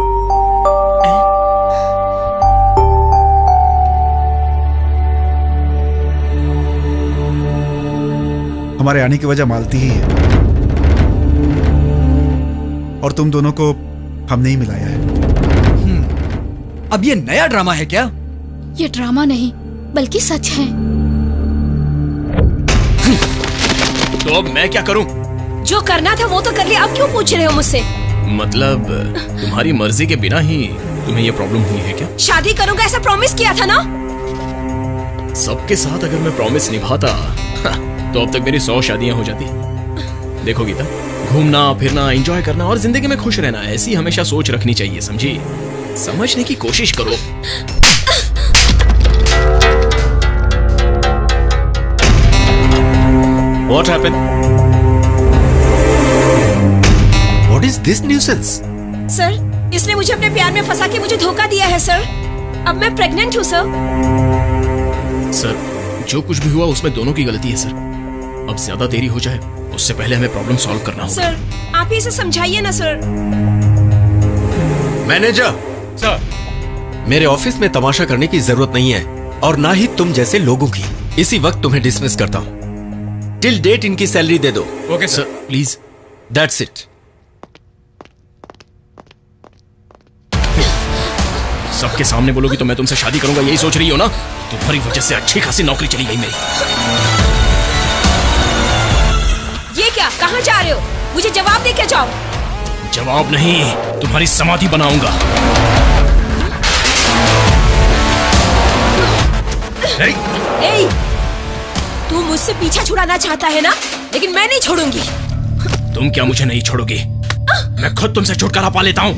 हमारे आने की वजह मालती ही है और तुम दोनों को हमने ही मिलाया है। अब ये नया ड्रामा है क्या? ये ड्रामा नहीं बल्कि सच है। तो अब मैं क्या करूं? जो करना था वो तो कर लिया, अब क्यों पूछ रहे हो मुझसे? मतलब तुम्हारी मर्जी के बिना ही तुम्हें ये प्रॉब्लम हुई है क्या? शादी करूंगा ऐसा प्रॉमिस किया था ना। सबके साथ अगर मैं प्रॉमिस निभाता तो अब तक मेरी 100 शादियां हो जाती। देखो गीता, घूमना फिरना, एंजॉय करना और जिंदगी में खुश रहना, ऐसी हमेशा सोच रखनी चाहिए, समझी? समझने की कोशिश करो। What happened? What is this nuisance? Sir, इसने मुझे अपने प्यार में फंसा के मुझे धोखा दिया है सर। अब मैं प्रेग्नेंट हूँ सर। सर, जो कुछ भी हुआ उसमें दोनों की गलती है सर। अब ज्यादा देरी हो जाए उससे पहले हमें प्रॉब्लम सॉल्व करना होगा। सर, आप ही इसे समझाइए ना सर। मैनेजर सर, मेरे ऑफिस में तमाशा करने की जरूरत नहीं है और ना ही तुम जैसे लोगों की। इसी वक्त तुम्हें डिसमिस करता हूँ। टिल डेट इनकी सैलरी दे दो। Okay sir, please. That's it. सबके सामने बोलोगी तो मैं तुमसे शादी करूंगा, यही सोच रही हो ना? तुम्हारी वजह से अच्छी खासी नौकरी चली गई मेरी। ये क्या, कहाँ जा रहे हो? मुझे जवाब दे के जाओ। जवाब नहीं, तुम्हारी समाधि बनाऊंगा। ए, तू मुझसे पीछा छुड़ाना चाहता है ना, लेकिन मैं नहीं छोड़ूंगी। तुम क्या मुझे नहीं छोड़ोगी? मैं खुद तुमसे छुटकारा पा लेता हूँ।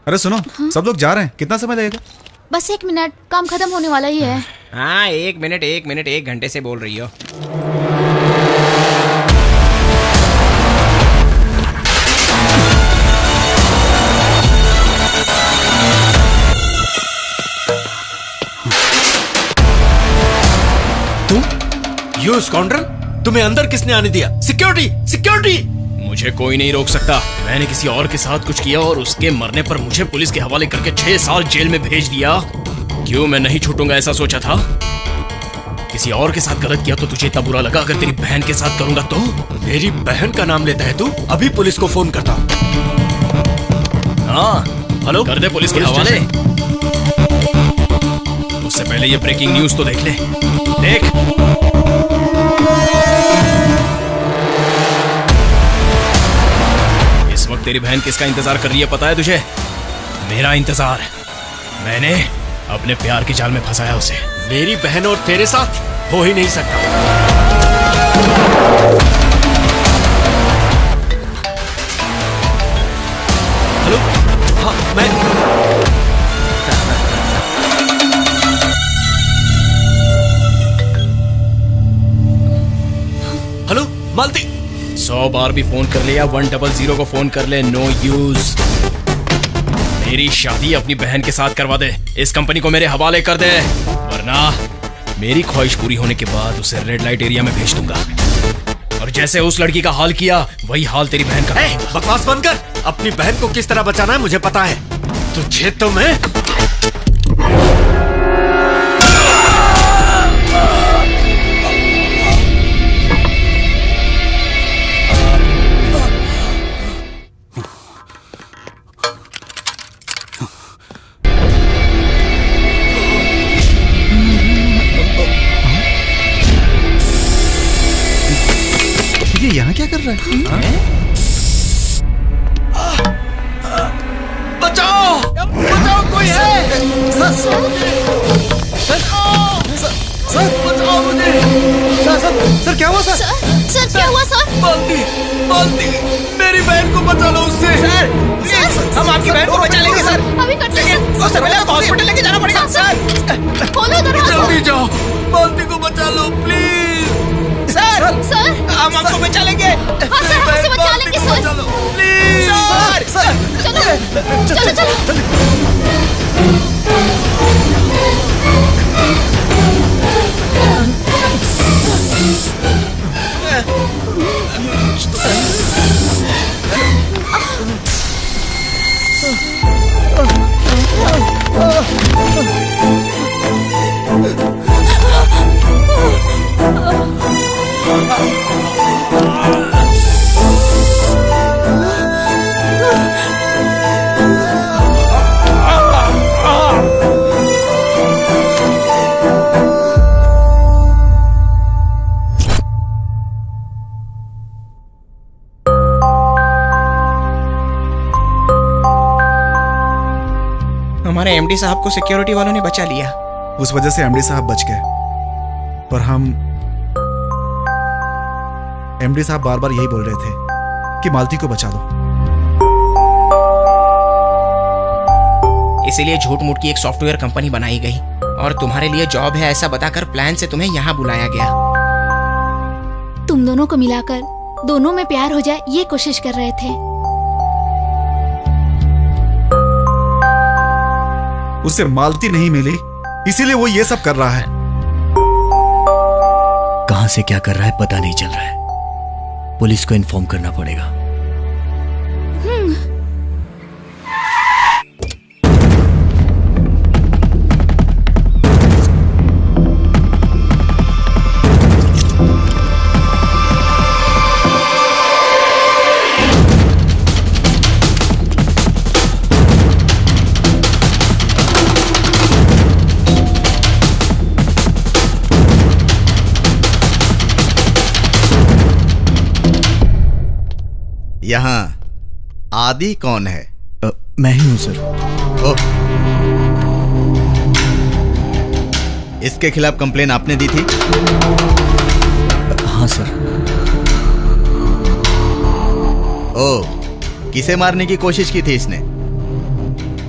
अरे सुनो, सब लोग जा रहे हैं, कितना समय लगेगा? बस 1 मिनट, काम खत्म होने वाला ही है। हाँ, 1 मिनट 1 घंटे से बोल रही हो। तुम यू स्काउंड्रल, तुम्हें अंदर किसने आने दिया? Security, security! मुझे कोई नहीं रोक सकता। मैंने किसी और के साथ कुछ किया और उसके मरने पर मुझे पुलिस के हवाले करके 6 साल जेल में भेज दिया। क्यों मैं नहीं छूटूंगा ऐसा सोचा था? किसी और के साथ गलत किया तो तुझे इतना बुरा लगा, अगर तेरी बहन के साथ करूंगा तो? मेरी बहन का नाम लेता है तू? अभी पुलिस को फोन करता हूँ। हाँ, हेलो, कर दे पुलिस के हवाले। उससे पहले ये ब्रेकिंग न्यूज तो देख ले। देख, इस वक्त तेरी बहन किसका इंतजार कर रही है पता है तुझे? मेरा इंतजार। मैंने अपने प्यार के जाल में फंसाया उसे। मेरी बहन और तेरे साथ हो ही नहीं सकता। हेलो, हाँ मैं हेलो मालती। 100 बार भी फोन कर ले या 100 को फोन कर ले, नो यूज। मेरी शादी अपनी बहन के साथ करवा दे, इस कंपनी को मेरे हवाले कर दे, वरना मेरी ख्वाहिश पूरी होने के बाद उसे रेड लाइट एरिया में भेज दूंगा। और जैसे उस लड़की का हाल किया वही हाल तेरी बहन का। बकवास बंद कर। अपनी बहन को किस तरह बचाना है मुझे पता है। तुझे तो मैं यहाँ क्या कर रहा है? बचाओ! सर बचाओ मुझे। सर क्या हुआ सर? सर क्या हुआ सर? बाल्टी मेरी बहन को बचा लो उससे। सर हम आपकी बहन को बचा लेंगे सर। अभी कर लेंगे सर, पहले आपको हॉस्पिटल लेके जाना पड़ेगा सर। खोलो दरवाजा। जल्दी जाओ, बाल्टी को बचा लो प्लीज। सर हम आपको बचा लेंगे। हाँ सर, हमसे बचा लेंगे सर। प्लीज चलो चलो चलो। हमारे एमडी साहब को सिक्योरिटी वालों ने बचा लिया। उस वजह से एमडी साहब बच गए, पर हम एमडी साहब बार बार यही बोल रहे थे कि मालती को बचा लो। इसीलिए झूठ मूठ की एक सॉफ्टवेयर कंपनी बनाई गई और तुम्हारे लिए जॉब है ऐसा बताकर प्लान से तुम्हें यहाँ बुलाया गया। तुम दोनों को मिलाकर दोनों में प्यार हो जाए ये कोशिश कर रहे थे। उसे मालती नहीं मिली, इसीलिए वो ये सब कर रहा है। कहां से क्या कर रहा है पता नहीं चल रहा है। पुलिस को इन्फॉर्म करना पड़ेगा। यहाँ आदि कौन है? मैं ही हूं सर। ओह, इसके खिलाफ कंप्लेन आपने दी थी? हाँ सर। ओह, किसे मारने की कोशिश की थी इसने?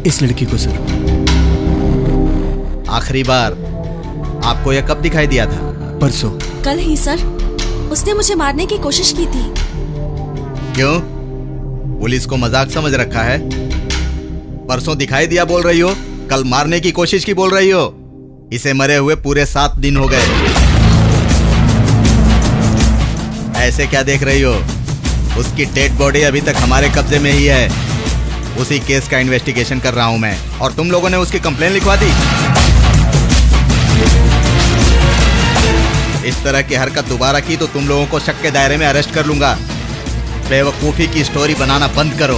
इस लड़की को सर। आखिरी बार आपको यह कब दिखाई दिया था? परसों। कल ही सर, उसने मुझे मारने की कोशिश की थी। क्यों? पुलिस को मजाक समझ रखा है? परसों दिखाई दिया बोल रही हो, कल मारने की कोशिश की बोल रही हो। इसे मरे हुए पूरे 7 दिन हो गए। ऐसे क्या देख रही हो? उसकी डेड बॉडी अभी तक हमारे कब्जे में ही है। उसी केस का इन्वेस्टिगेशन कर रहा हूं मैं, और तुम लोगों ने उसकी कंप्लेन लिखवा दी। इस तरह की हरकत दोबारा की तो तुम लोगों को शक के दायरे में अरेस्ट कर लूंगा। बेवकूफी की स्टोरी बनाना बंद करो।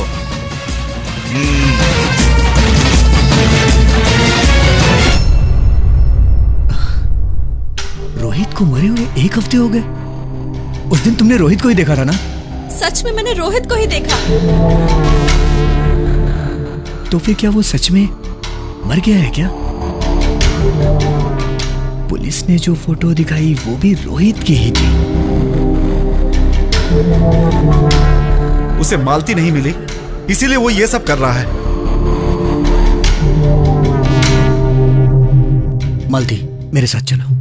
रोहित को मरे हुए 1 हफ्ते हो गए। उस दिन तुमने रोहित को ही देखा था ना? सच में मैंने रोहित को ही देखा। तो फिर क्या वो सच में मर गया है क्या? पुलिस ने जो फोटो दिखाई वो भी रोहित की ही थी। उसे मालती नहीं मिली, इसीलिए वो ये सब कर रहा है। मालती, मेरे साथ चलो।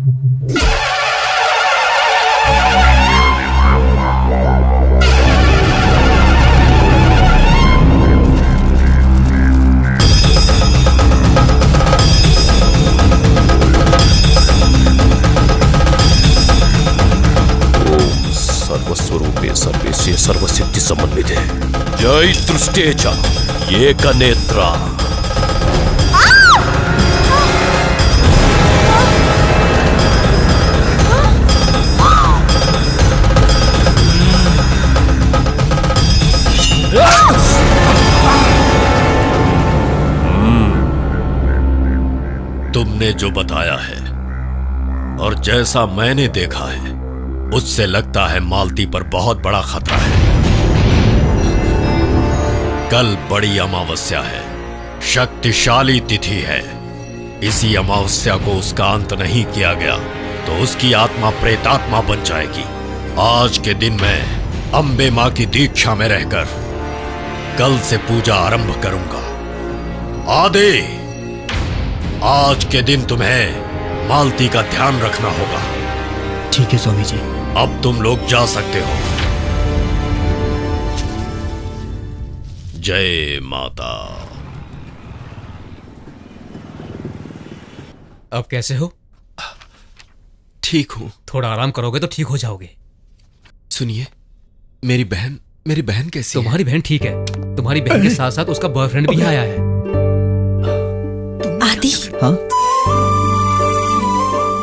सर्वस्वरूपे सर्वेशे सर्वसिद्धि समन्विते जय दृष्टेचा एक नेत्रा। तुमने जो बताया है और जैसा मैंने देखा है, उससे लगता है मालती पर बहुत बड़ा खतरा है। कल बड़ी अमावस्या है, शक्तिशाली तिथि है, इसी अमावस्या को उसका अंत नहीं किया गया तो उसकी आत्मा प्रेतात्मा बन जाएगी। आज के दिन मैं अम्बे माँ की दीक्षा में रहकर कल से पूजा आरंभ करूंगा। आदे, आज के दिन तुम्हें मालती का ध्यान रखना होगा। ठीक है स्वामी जी। अब तुम लोग जा सकते हो। जय माता। अब कैसे हो? ठीक हूं। थोड़ा आराम करोगे तो ठीक हो जाओगे। सुनिए, मेरी बहन कैसी है? तुम्हारी बहन ठीक है। तुम्हारी बहन के साथ साथ उसका बॉयफ्रेंड भी आया है। आदि। हाँ,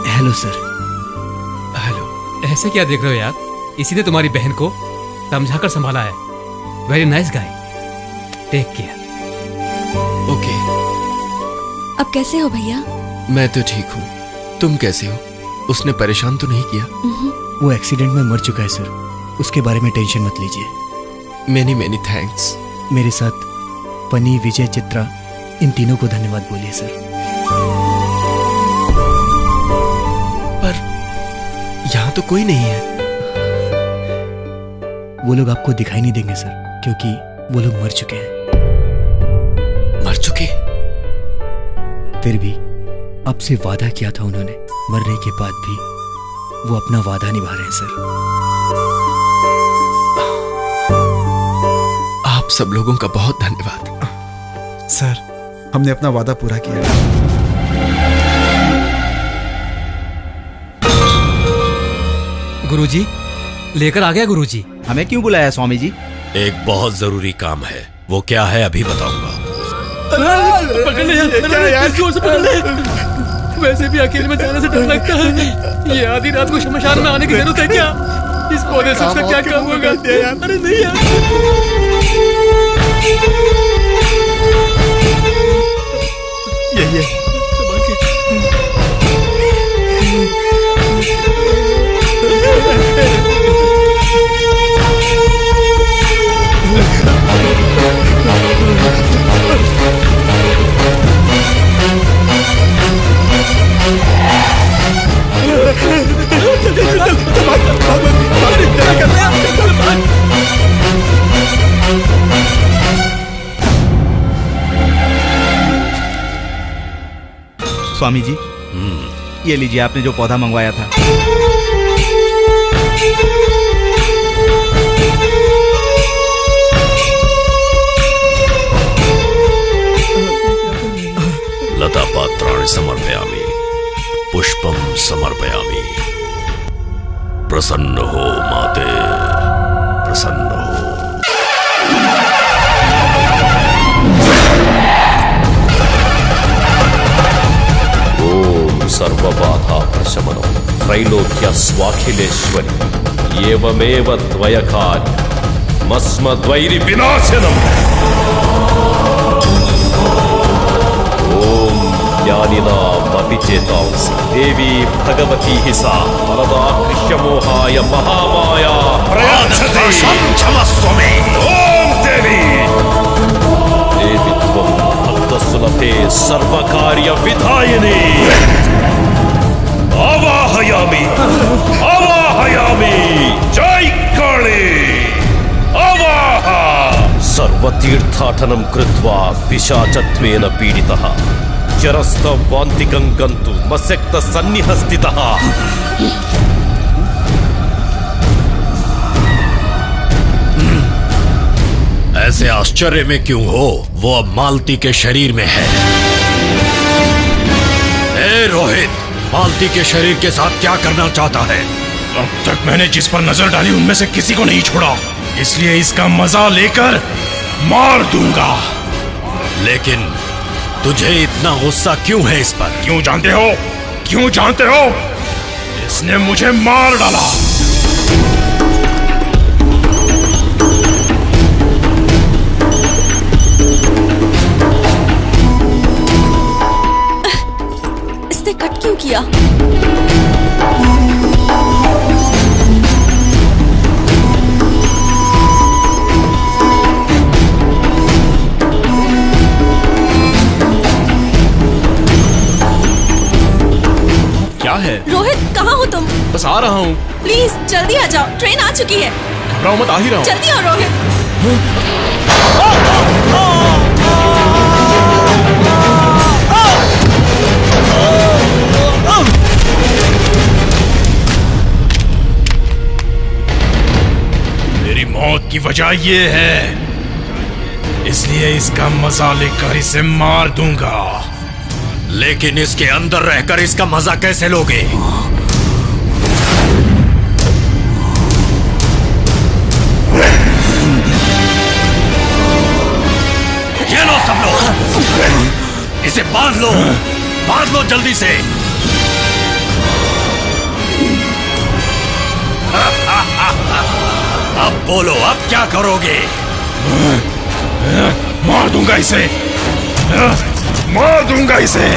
हेलो सर। हेलो। ऐसे क्या देख रहे हो यार? इसी ने तुम्हारी बहन को समझाकर संभाला है। Very nice guy. Take care. Okay. अब कैसे हो भैया? मैं तो ठीक हूँ। तुम कैसे हो? उसने परेशान तो नहीं किया? वो एक्सीडेंट में मर चुका है सर, उसके बारे में टेंशन मत लीजिए। Many many thanks. मेरे साथ पनी, विजय, चित्रा, इन तीनों को धन्यवाद बोलिए सर। पर यहाँ तो कोई नहीं है। वो लोग आपको दिखाई नहीं देंगे सर, क्योंकि वो लोग मर चुके हैं। मर चुके? फिर भी आपसे वादा किया था उन्होंने, मरने के बाद भी वो अपना वादा निभा रहे हैं सर। आप सब लोगों का बहुत धन्यवाद। सर, हमने अपना वादा पूरा किया। गुरुजी, लेकर आ गया गुरुजी। हमें क्यों बुलाया स्वामी जी? एक बहुत जरूरी काम है। वो क्या है अभी बताऊंगा। पकड़ ले यार, जोर से पकड़ ले। वैसे भी अकेले में जाने से डर लगता है। ये आधी रात को शमशान में आने की जरूरत है क्या? इस पौधे से उसका क्या काम होगा? अरे नहीं यार। यही है। स्वामी जी, ये लीजिए आपने जो पौधा मंगवाया था। लता पात्राणि समर्पयामि, पुष्पम समर्पयामि। प्रसन्न हो माते, प्रसन्न हो। ओम सर्वबाधा प्रशमनम त्रैलोक्य स्वाखिलेश्वरी एवमेव द्वयकार्य मस्मद्वैरि विनाशनम। ओम ज्ञानिनामपि चेतांसि देवी भगवती हि सा वरदा कृष्यमोहाय महामाया प्रयच्छति। क्षमस्व मे। ओम देवी देवी त्वं भक्तसुलभे सर्वकार्य विधायिनी। आवाहयामि आवाहयामि। जय काली। आवाह। सर्वतीर्थाटनं कृत्वा पिशाचत्वेन पीडितः चरस्तवान्तिकं गन्तुं मस्यक्तसन्निहः स्थितः। ऐसे आश्चर्य में क्यों हो? वो अब मालती के शरीर में है। ए रोहित, मालती के शरीर के साथ क्या करना चाहता है? अब तक मैंने जिस पर नजर डाली उनमें से किसी को नहीं छोड़ा, इसलिए इसका मजा लेकर मार दूंगा। लेकिन तुझे इतना गुस्सा क्यों है इस पर? क्यों जानते हो? क्यों जानते हो? इसने मुझे मार डाला। इसने कट क्यों किया? क्या है? रोहित, कहाँ हो तुम? बस आ रहा हूँ। प्लीज जल्दी आ जाओ, ट्रेन आ चुकी है। घबराओ मत, आ ही रहा हूँ। जल्दी आओ रोहित। मेरी मौत की वजह ये है, इसलिए इसका मजा लेकर इसे मार दूंगा। लेकिन इसके अंदर रहकर इसका मजा कैसे लोगे? ये लो सब लोग, इसे बांध लो जल्दी से। अब बोलो, अब क्या करोगे? मार दूंगा इसे, मार दूंगा इसे।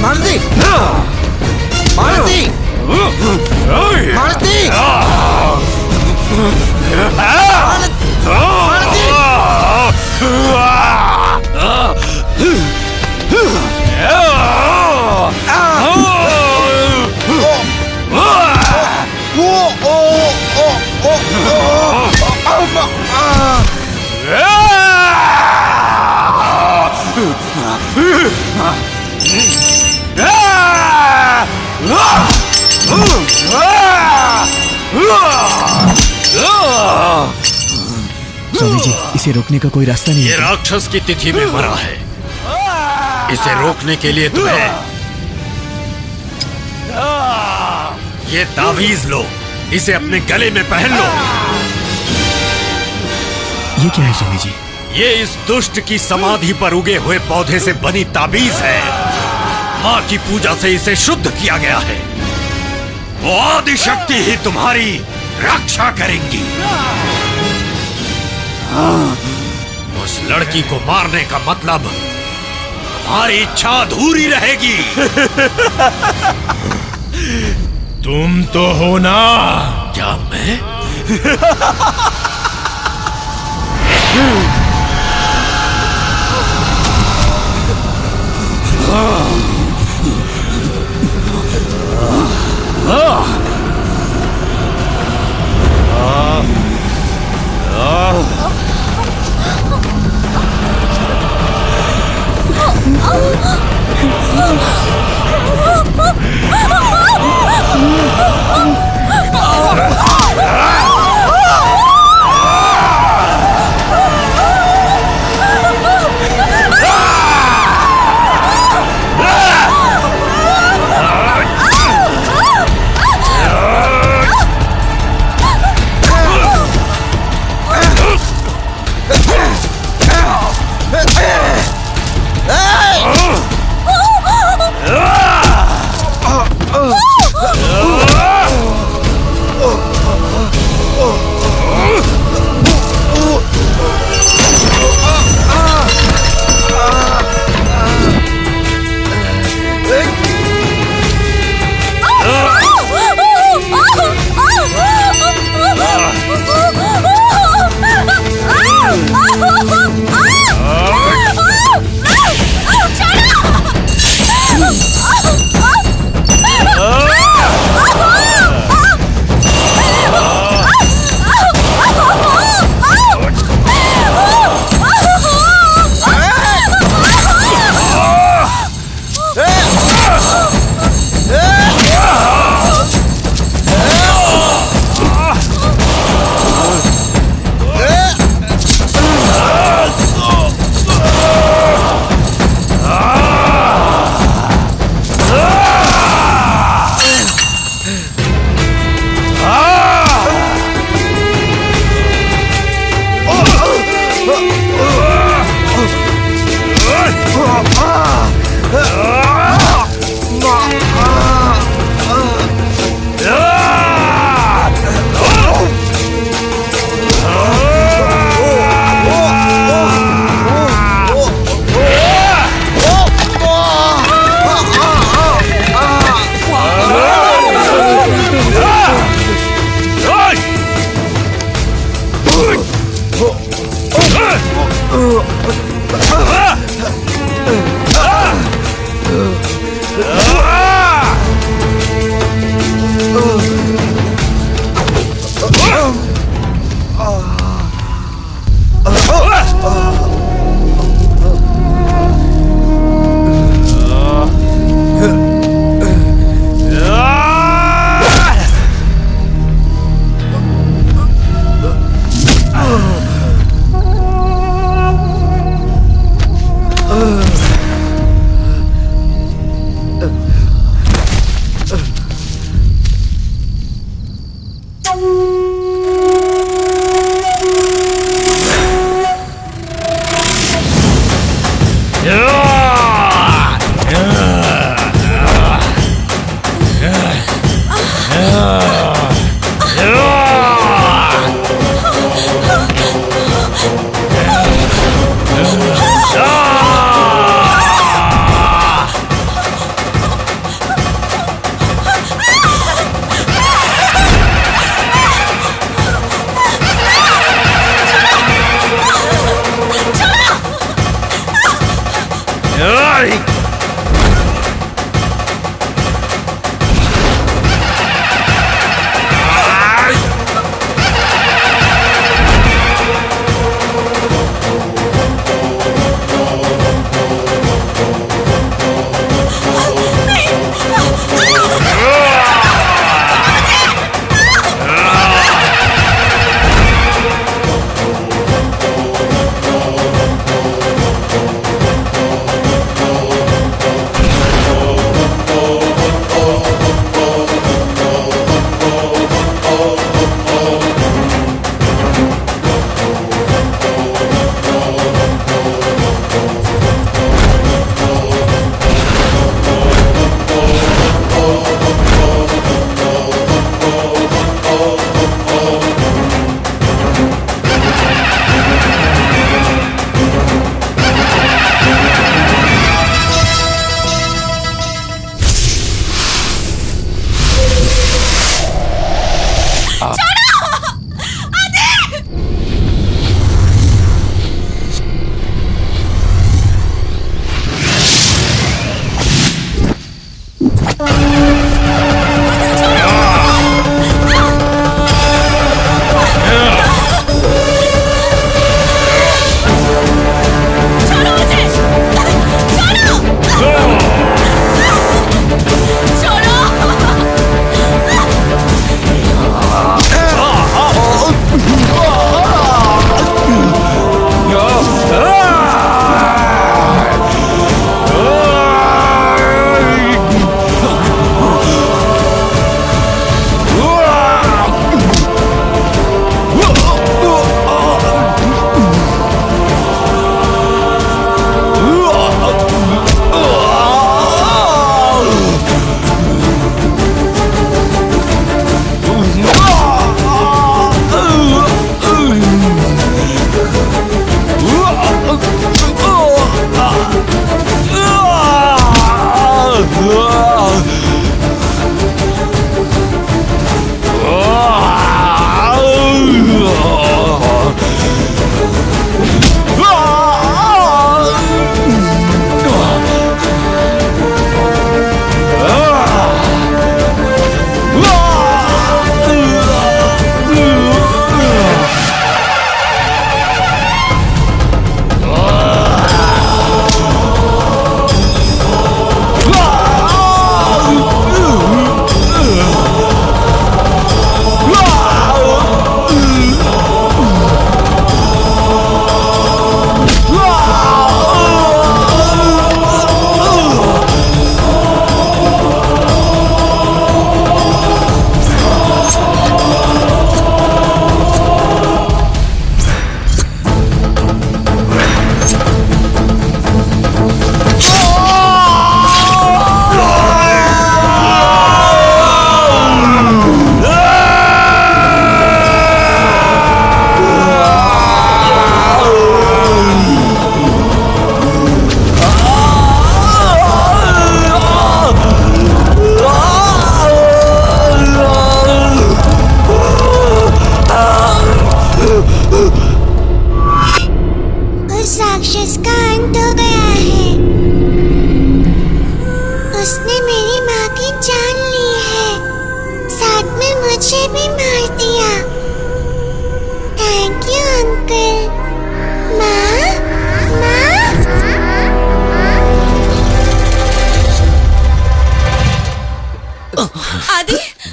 मालती, मालती, मालती, स्वामी जी, इसे रोकने का कोई रास्ता नहीं ये है? राक्षस की तिथि में मरा है, इसे रोकने के लिए तुम्हें ये तावीज लो, इसे अपने गले में पहन लो। ये क्या है स्वामी जी? ये इस दुष्ट की समाधि पर उगे हुए पौधे से बनी ताबीज है। माँ की पूजा से इसे शुद्ध किया गया है। वो आदि शक्ति ही तुम्हारी रक्षा करेंगी। उस लड़की को मारने का मतलब तुम्हारी इच्छा अधूरी रहेगी। तुम तो हो ना? क्या मैं?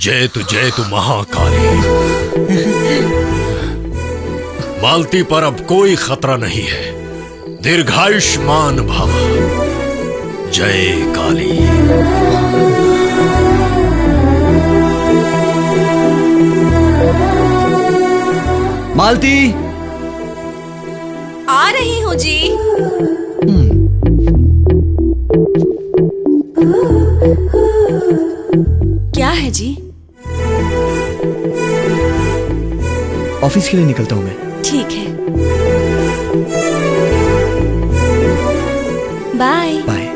जय तु महाकाली। मालती पर अब कोई खतरा नहीं है। दीर्घायुष्मान भव। जय काली। मालती, आ रही हूँ जी। क्या है जी? ऑफिस के लिए निकलता हूँ मैं। ठीक है, बाय। बाय।